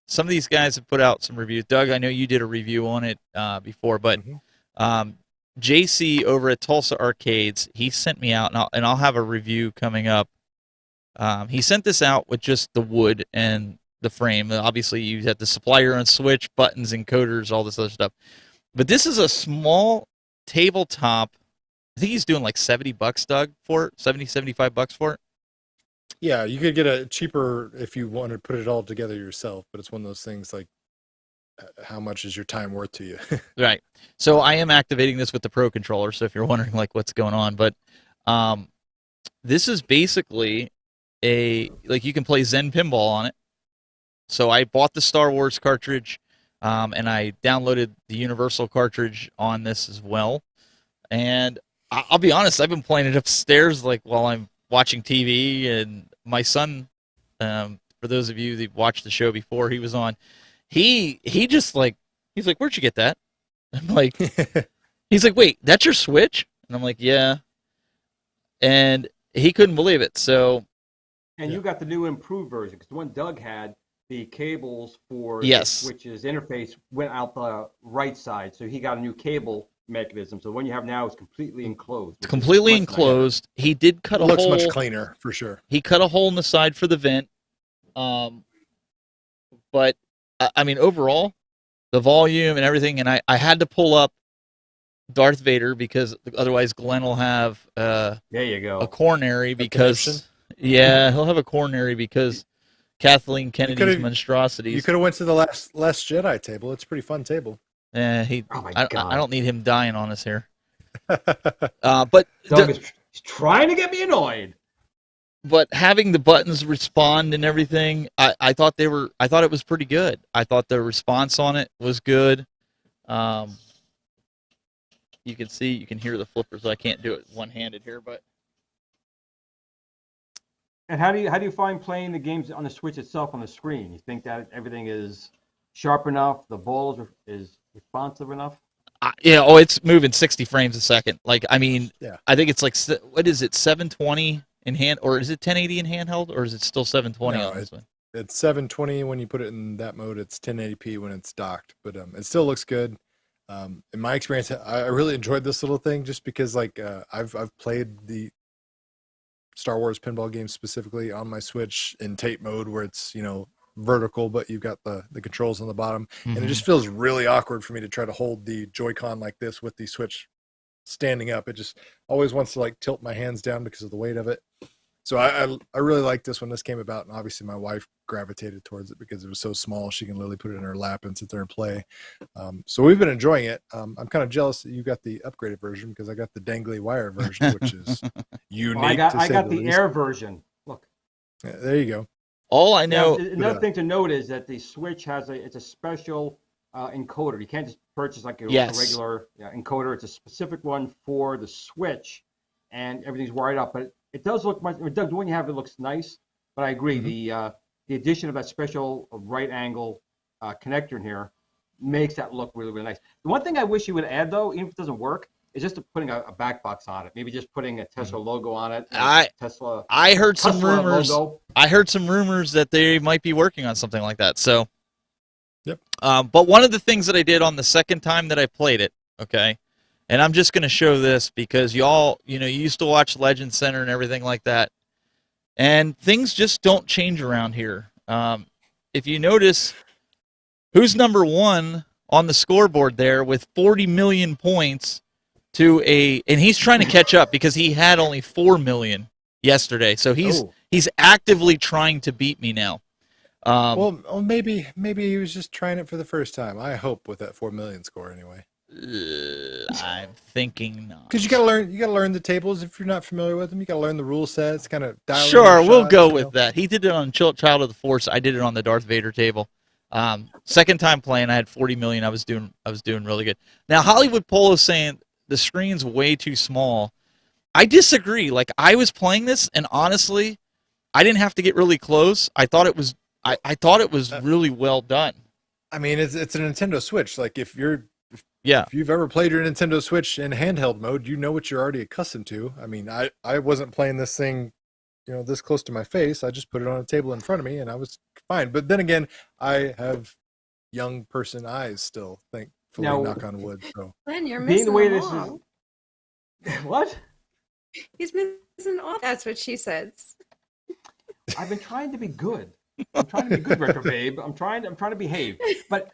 Some of these guys have put out some reviews. Doug, I know you did a review on it before, but JC over at Tulsa Arcades, he sent me out, and I'll have a review coming up. He sent this out with just the wood and the frame. Obviously, you have to supply your own switch, buttons, encoders, all this other stuff. But this is a small tabletop. I think he's doing like $70, Doug, for it. $75 for it. Yeah, you could get a cheaper if you want to put it all together yourself, but it's one of those things like, how much is your time worth to you? Right. So I am activating this with the Pro Controller, so if you're wondering like what's going on, but this is basically you can play Zen Pinball on it. So I bought the Star Wars cartridge, and I downloaded the Universal cartridge on this as well. And I'll be honest, I've been playing it upstairs like while I'm watching TV, and my son, for those of you that watched the show before he was on, he just like, he's like, where'd you get that? I'm like, he's like, wait, that's your Switch? And I'm like, yeah. And he couldn't believe it. So, and you got the new improved version, because the one Doug had, the cables for yes, the Switch's interface went out the right side, so he got a new cable mechanism. So the one you have now is completely enclosed. It's completely enclosed. Nicer. He did cut a hole. Looks much cleaner for sure. He cut a hole in the side for the vent. But I mean, overall, the volume and everything, and I had to pull up Darth Vader because otherwise Glenn will have there you go, a coronary because he'll have a coronary because Kathleen Kennedy's monstrosities. You could have went to the last Jedi table. It's a pretty fun table. I don't need him dying on us here. But Doug is trying to get me annoyed. But having the buttons respond and everything, I thought it was pretty good. I thought the response on it was good. You can hear the flippers. I can't do it one-handed here, but. And how do you find playing the games on the Switch itself on the screen? You think that everything is sharp enough? The ball is responsive enough? It's moving 60 frames a second. Like, I mean, yeah. I think it's like, what is it, 720 in hand, or is it 1080 in handheld, or is it still 720 on this one? It's 720 when you put it in that mode. It's 1080p when it's docked, but it still looks good. In my experience, I really enjoyed this little thing just because, like, I've played the Star Wars pinball games specifically on my Switch in tape mode where it's, vertical, but you've got the controls on the bottom, and it just feels really awkward for me to try to hold the Joy-Con like this with the Switch standing up. It just always wants to like tilt my hands down because of the weight of it. So I really liked this when this came about, and obviously my wife gravitated towards it because it was so small. She can literally put it in her lap and sit there and play. So we've been enjoying it. I'm kind of jealous that you got the upgraded version because I got the dangly wire version, which is unique. I got the Air version. Look. Yeah, there you go. All I know. Now, another thing to note is that the Switch it's a special encoder. You can't just purchase like a regular encoder. It's a specific one for the Switch, and everything's wired up. But it does look much. Doug, the one you have, it looks nice. But I agree, the addition of that special right angle connector in here makes that look really, really nice. The one thing I wish you would add, though, even if it doesn't work, is just putting a back box on it. Maybe just putting a Tesla logo on it. I heard some rumors. Logo. I heard some rumors that they might be working on something like that. So, yep. But one of the things that I did on the second time that I played it, okay, And I'm just going to show this because y'all, you used to watch Legend Center and everything like that. And things just don't change around here. If you notice, who's number one on the scoreboard there with 40 million points and he's trying to catch up because he had only 4 million yesterday. So he's actively trying to beat me now. Well, maybe he was just trying it for the first time. I hope with that 4 million score anyway. I'm thinking not. Because you gotta learn the tables if you're not familiar with them. You gotta learn the rule sets, kind of dial. Sure, we'll go with that. He did it on Child of the Force. I did it on the Darth Vader table. Second time playing, I had 40 million. I was doing really good. Now Hollywood Polo is saying the screen's way too small. I disagree. Like, I was playing this, and honestly, I didn't have to get really close. I thought it was really well done. I mean, it's a Nintendo Switch. Like, if you've ever played your Nintendo Switch in handheld mode, you know what you're already accustomed to. I mean, I wasn't playing this thing, this close to my face. I just put it on a table in front of me, and I was fine. But then again, I have young person eyes still, thankfully, knock on wood. So, Glenn, you're missing the way them this all. is. What? He's missing all. That's what she says. I've been trying to be good. I'm trying to be good, Retro Babe. I'm trying to behave. But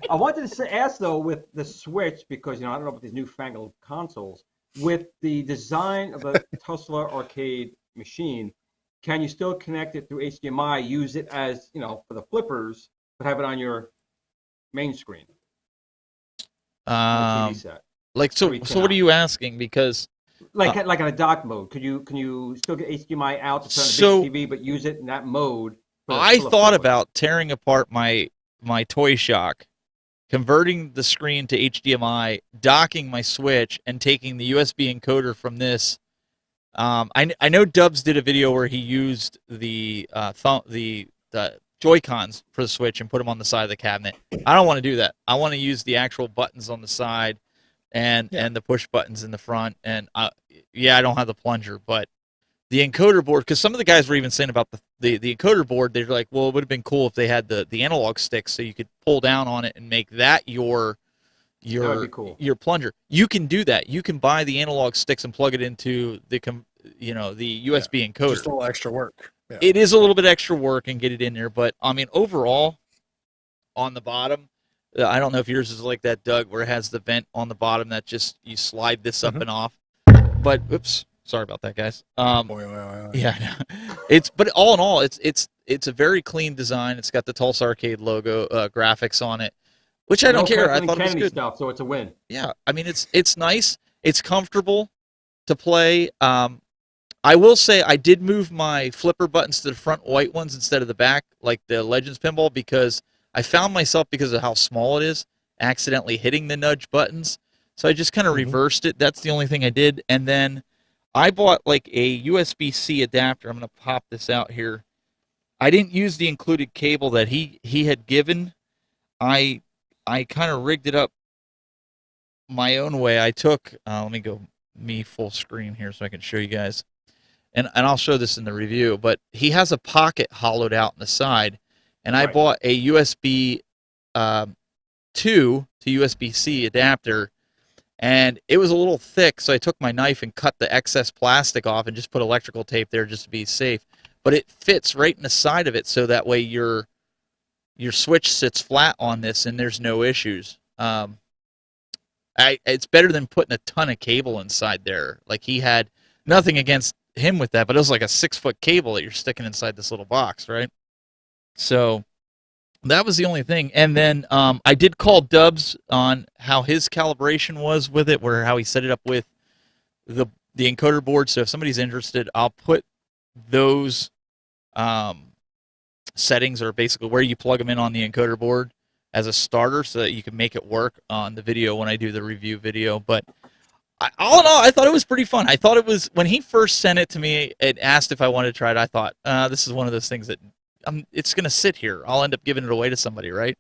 I wanted to ask, though, with the Switch, because, I don't know about these newfangled consoles, with the design of a Tesla arcade machine, can you still connect it through HDMI, use it as, for the flippers, but have it on your main screen? TV set. So what are you asking? Because like in a dock mode, can you still get HDMI out to turn on the big TV, but use it in that mode? I thought about tearing apart my Toy Shock, converting the screen to HDMI, docking my Switch, and taking the USB encoder from this. I know Dubs did a video where he used the Joy-Cons for the Switch and put them on the side of the cabinet. I don't want to do that. I want to use the actual buttons on the side and the push buttons in the front. And I don't have the plunger, but the encoder board, because some of the guys were even saying about the encoder board, they're like, well, it would have been cool if they had the analog sticks so you could pull down on it and make that your plunger. You can do that. You can buy the analog sticks and plug it into the USB encoder. Just a little extra work. Yeah. It is a little bit extra work and get it in there, but I mean, overall, on the bottom, I don't know if yours is like that, Doug, where it has the vent on the bottom that just you slide this up and off. But oops, sorry about that, guys. Yeah, but all in all, it's a very clean design. It's got the Tulsa Arcade logo, graphics on it, which I don't care. I thought it was good stuff, so it's a win. Yeah, I mean, it's nice. It's comfortable to play. I will say I did move my flipper buttons to the front white ones instead of the back, like the Legends Pinball, because I found myself, because of how small it is, accidentally hitting the nudge buttons. So I just kind of reversed it. That's the only thing I did. And then I bought like a USB-C adapter. I'm going to pop this out here. I didn't use the included cable that he had given. I kind of rigged it up my own way. I took, let me go full screen here so I can show you guys. And I'll show this in the review, but he has a pocket hollowed out in the side, and I bought a USB 2 to USB-C adapter, and it was a little thick, so I took my knife and cut the excess plastic off and just put electrical tape there just to be safe. But it fits right in the side of it, so that way your Switch sits flat on this and there's no issues. It's better than putting a ton of cable inside there. Like, he had nothing against him with that, but it was like a 6-foot cable that you're sticking inside this little box, right? So that was the only thing. And then I did call Dubs on how his calibration was with it, how he set it up with the encoder board. So if somebody's interested, I'll put those settings, or basically where you plug them in on the encoder board, as a starter, so that you can make it work on the video when I do the review video. But all in all, I thought it was pretty fun. I thought it was, when he first sent it to me and asked if I wanted to try it, I thought, this is one of those things that it's going to sit here. I'll end up giving it away to somebody, right?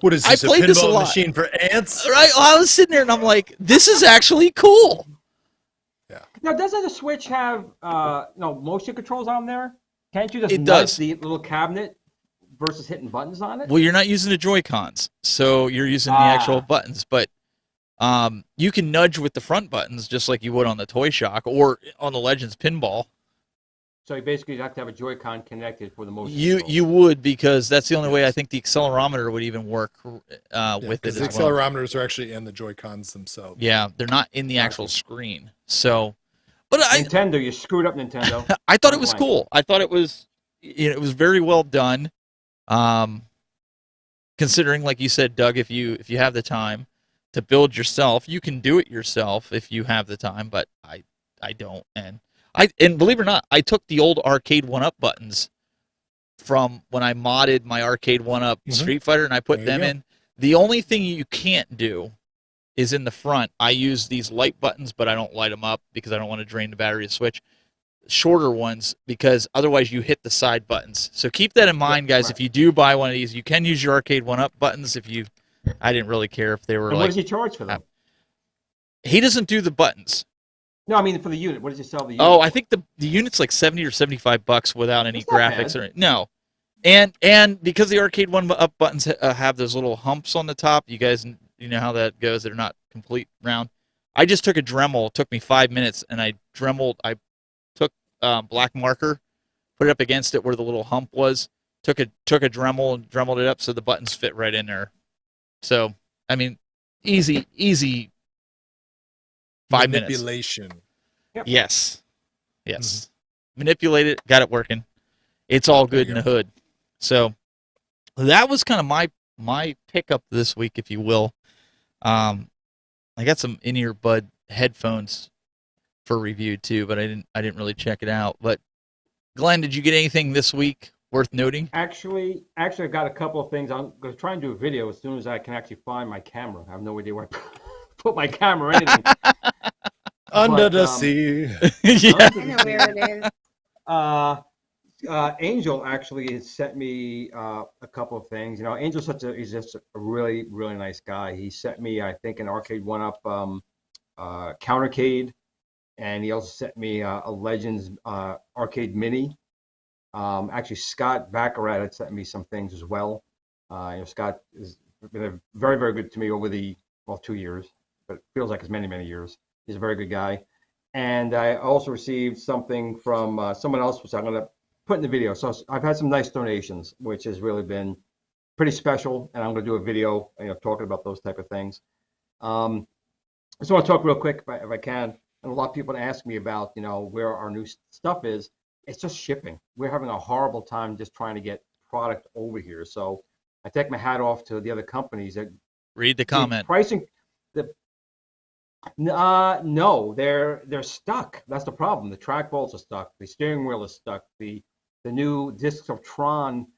What is this, I played a this a pinball lot. machine for ants? Right? Well, I was sitting there and I'm like, this is actually cool. Yeah. Now, doesn't the Switch have motion controls on there? Can't you just It nudge does. the little cabinet versus hitting buttons on it? Well, you're not using the Joy-Cons, so you're using the actual buttons. But You can nudge with the front buttons just like you would on the Toy Shock or on the Legends pinball. So you basically have to have a Joy-Con connected for the motion You control. you would, because that's the only way I think the accelerometer would even work with it Because as the well. accelerometers are actually in the Joy-Cons themselves. Yeah, they're not in the actual screen. So, but Nintendo, you screwed up, Nintendo. I thought it was Blank. cool. I thought it was, it was very well done. Considering, like you said, Doug, if you have the time to build yourself, you can do it yourself if you have the time. But I don't, and believe it or not, I took the old Arcade 1-Up buttons from when I modded my Arcade 1-Up Street Fighter, and I put them in. The only thing you can't do is in the front. I use these light buttons, but I don't light them up because I don't want to drain the battery of the Switch. Shorter ones, because otherwise you hit the side buttons. So keep that in mind, guys. Right. If you do buy one of these, you can use your Arcade 1-Up buttons. I didn't really care if they were And like. what does he charge for them? He doesn't do the buttons. No, I mean for the unit. What does he sell the unit? Oh, I think the unit's like $70 or $75 without any That's not graphics bad. or no. And because the Arcade 1-Up buttons have those little humps on the top, you guys, you know how that goes. They're not complete round. I just took a Dremel. It took me 5 minutes, and I took black marker, put it up against it where the little hump was. Took a Dremel and Dremeled it up so the buttons fit right in there. So I mean, easy 5 minutes. Manipulation. Yep. Yes. Manipulate it, got it working. It's all good in the hood. So that was kind of my pickup this week, if you will. I got some in-ear bud headphones for review too, but I didn't really check it out. But Glenn, did you get anything this week worth noting? Actually, I've got a couple of things. I'm going to try and do a video as soon as I can actually find my camera. I have no idea where I put my camera or anything. Under But, the sea. Yeah. I know where it is. Angel actually has sent me a couple of things. You know, Angel's he's just a really, really nice guy. He sent me, I think, an Arcade 1-Up countercade, and he also sent me a Legends arcade mini. Actually, Scott Baccarat had sent me some things as well. You know, Scott has been very, very good to me over the 2 years, but it feels like it's many, many years. He's a very good guy. And I also received something from someone else, which I'm going to put in the video. So I've had some nice donations, which has really been pretty special. And I'm going to do a video, you know, talking about those type of things. I just want to talk real quick, if I can. And a lot of people ask me about, you know, where our new stuff is. It's just shipping. We're having a horrible time just trying to get product over here. So I take my hat off to the other companies that Read the comment. No, they're stuck. That's the problem. The track bolts are stuck. The steering wheel is stuck. The new discs of Tron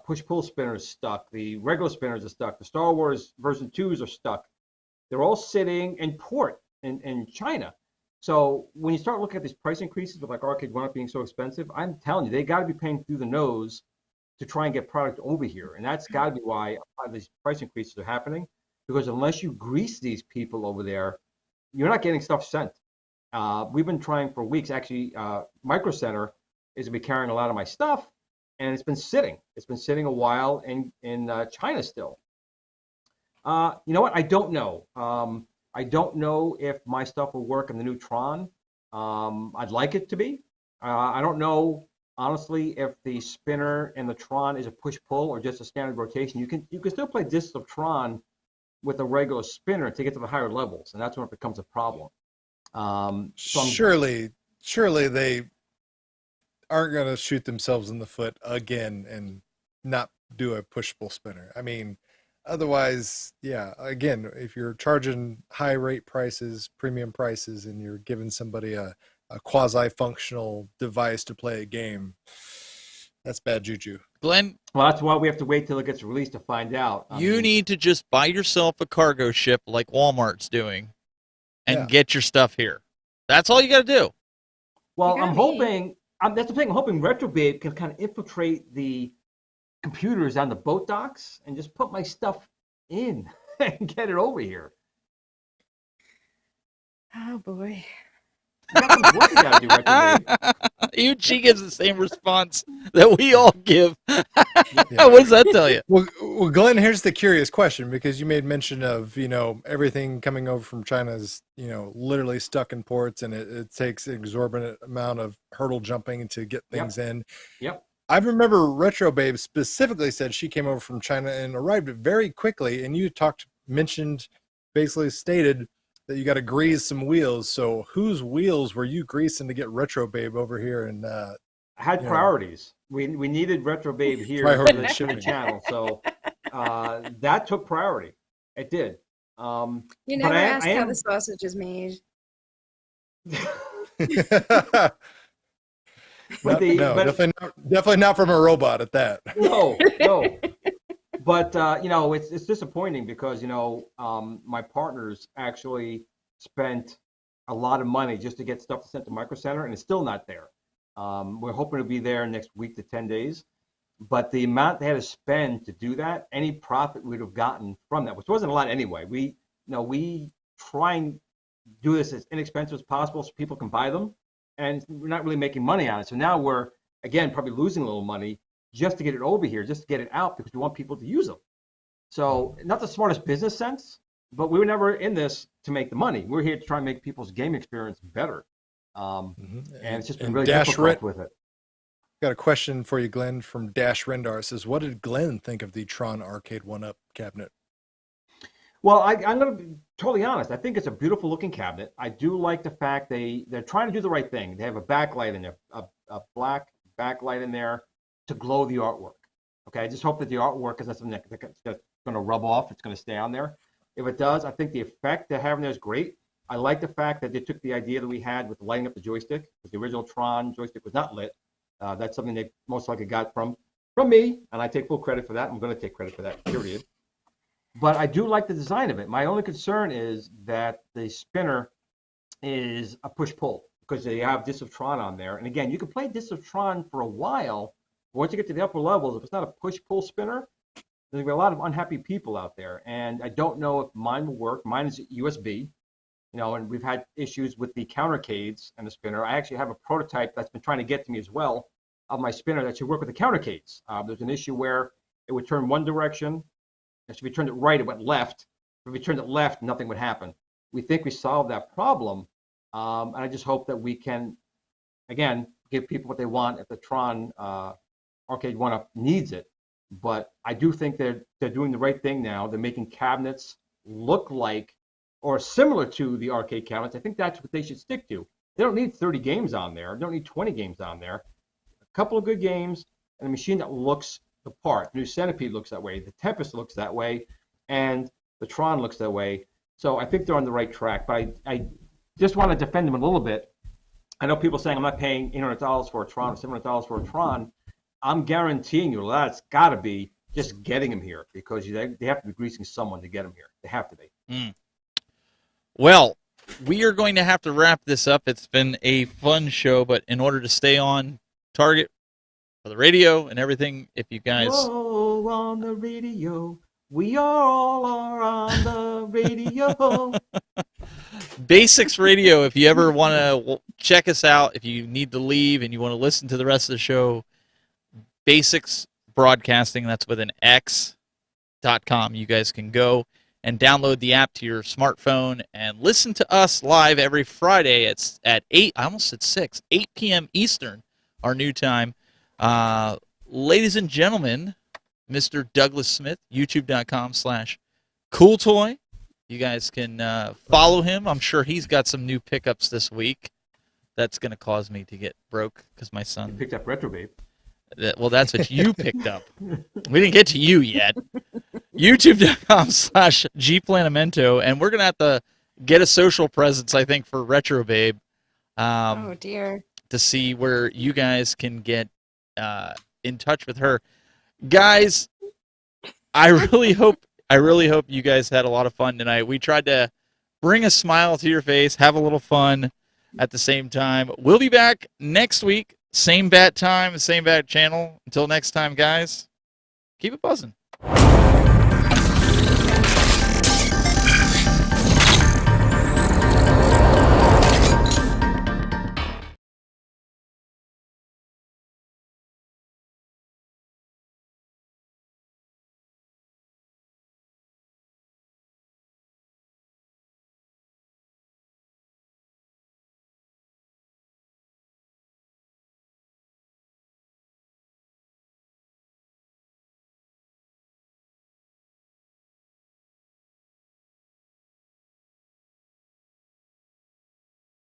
push-pull spinners stuck. The regular spinners are stuck. The Star Wars version 2s are stuck. They're all sitting in port in China. So when you start looking at these price increases with like Arcade 1-Up being so expensive, I'm telling you, they got to be paying through the nose to try and get product over here. And that's got to be why a lot of these price increases are happening. Because unless you grease these people over there, you're not getting stuff sent. We've been trying for weeks. Actually, Micro Center is going to be carrying a lot of my stuff, and it's been sitting. It's been sitting a while in China still. You know what? I don't know. I don't know if my stuff will work in the new Tron. I'd like it to be. I don't know, honestly, if the spinner in the Tron is a push-pull or just a standard rotation. You can still play discs of Tron with a regular spinner to get to the higher levels, and that's when it becomes a problem. Surely they aren't going to shoot themselves in the foot again and not do a push-pull spinner. I mean, otherwise, yeah, again, if you're charging high rate prices, premium prices, and you're giving somebody a quasi-functional device to play a game, that's bad juju. Glenn, Well, that's why we have to wait till it gets released to find out. you need to just buy yourself a cargo ship like Walmart's doing and get your stuff here. That's all you got to do. Well, You I'm got me. hoping, that's the thing, I'm hoping Retrobabe can kind of infiltrate the computers on the boat docks and just put my stuff in and get it over here. Oh boy. You What you gotta do, Retro Babe? Even she gives the same response that we all give. Yeah. What does that tell you? Well, Glenn, here's the curious question, because you made mention of, everything coming over from China is, literally stuck in ports, and it takes an exorbitant amount of hurdle jumping to get things in. Yep. I remember Retro Babe specifically said she came over from China and arrived very quickly, and you basically stated that you got to grease some wheels. So whose wheels were you greasing to get Retro Babe over here? And I had priorities. We needed Retro Babe here for the channel, so that took priority. It did. You never asked how the sausage is made. Definitely not from a robot at that. No. But it's disappointing because my partners actually spent a lot of money just to get stuff sent to Micro Center, and it's still not there. We're hoping to be there next week to 10 days, but the amount they had to spend to do that, any profit we'd have gotten from that, which wasn't a lot anyway. We try and do this as inexpensive as possible so people can buy them, and we're not really making money on it. So now we're, again, probably losing a little money just to get it over here, just to get it out, because we want people to use them. So not the smartest business sense, but we were never in this to make the money. We're here to try and make people's game experience better. And it's just been really difficult with it. Got a question for you, Glenn, from Dash Rendar. It says, what did Glenn think of the Tron Arcade 1-Up cabinet? Well, I'm going to be totally honest. I think it's a beautiful looking cabinet. I do like the fact they're trying to do the right thing. They have a backlight in there, a black backlight in there to glow the artwork. Okay, I just hope that the artwork is not something that's going to rub off. It's going to stay on there. If it does, I think the effect they're having there is great. I like the fact that they took the idea that we had with lighting up the joystick, because the original Tron joystick was not lit. That's something they most likely got from me, and I take full credit for that. I'm going to take credit for that, period. But I do like the design of it. My only concern is that the spinner is a push-pull, because they have Disc of Tron on there. And again, you can play Disc of Tron for a while, but once you get to the upper levels, if it's not a push-pull spinner, there's going to be a lot of unhappy people out there. And I don't know if mine will work. Mine is USB, and we've had issues with the countercades and the spinner. I actually have a prototype that's been trying to get to me as well of my spinner that should work with the countercades. There's an issue where it would turn one direction. If we turned it right, it went left. If we turned it left, nothing would happen. We think we solved that problem. And I just hope that we can, again, give people what they want if the Tron Arcade 1-Up needs it. But I do think they're doing the right thing now. They're making cabinets look like or similar to the arcade cabinets. I think that's what they should stick to. They don't need 30 games on there. They don't need 20 games on there. A couple of good games and a machine that looks the part. The new Centipede looks that way. The Tempest looks that way. And the Tron looks that way. So I think they're on the right track. But I just want to defend them a little bit. I know people saying I'm not paying $800 for a Tron or $700 for a Tron. I'm guaranteeing you that's got to be just getting them here, because they have to be greasing someone to get them here. They have to be. Well, we are going to have to wrap this up. It's been a fun show, but in order to stay on target for the radio and everything, if you guys... Oh, on the radio. We all are on the radio. Basics Radio, if you ever want to check us out, if you need to leave and you want to listen to the rest of the show, Basics Broadcasting, that's with an X.com. You guys can go and download the app to your smartphone and listen to us live every Friday. It's at 8 p.m. Eastern, our new time. Ladies and gentlemen, Mr. Douglas Smith, youtube.com/cooltoy. You guys can follow him. I'm sure he's got some new pickups this week. That's going to cause me to get broke because my son... You picked up Retro Babe. Well, that's what you picked up. We didn't get to you yet. YouTube.com/gplanamento, and we're going to have to get a social presence, I think, for Retro Babe. Oh, dear. To see where you guys can get in touch with her. Guys, I really hope you guys had a lot of fun tonight. We tried to bring a smile to your face, have a little fun at the same time. We'll be back next week. Same bat time, same bat channel. Until next time, guys, keep it buzzing.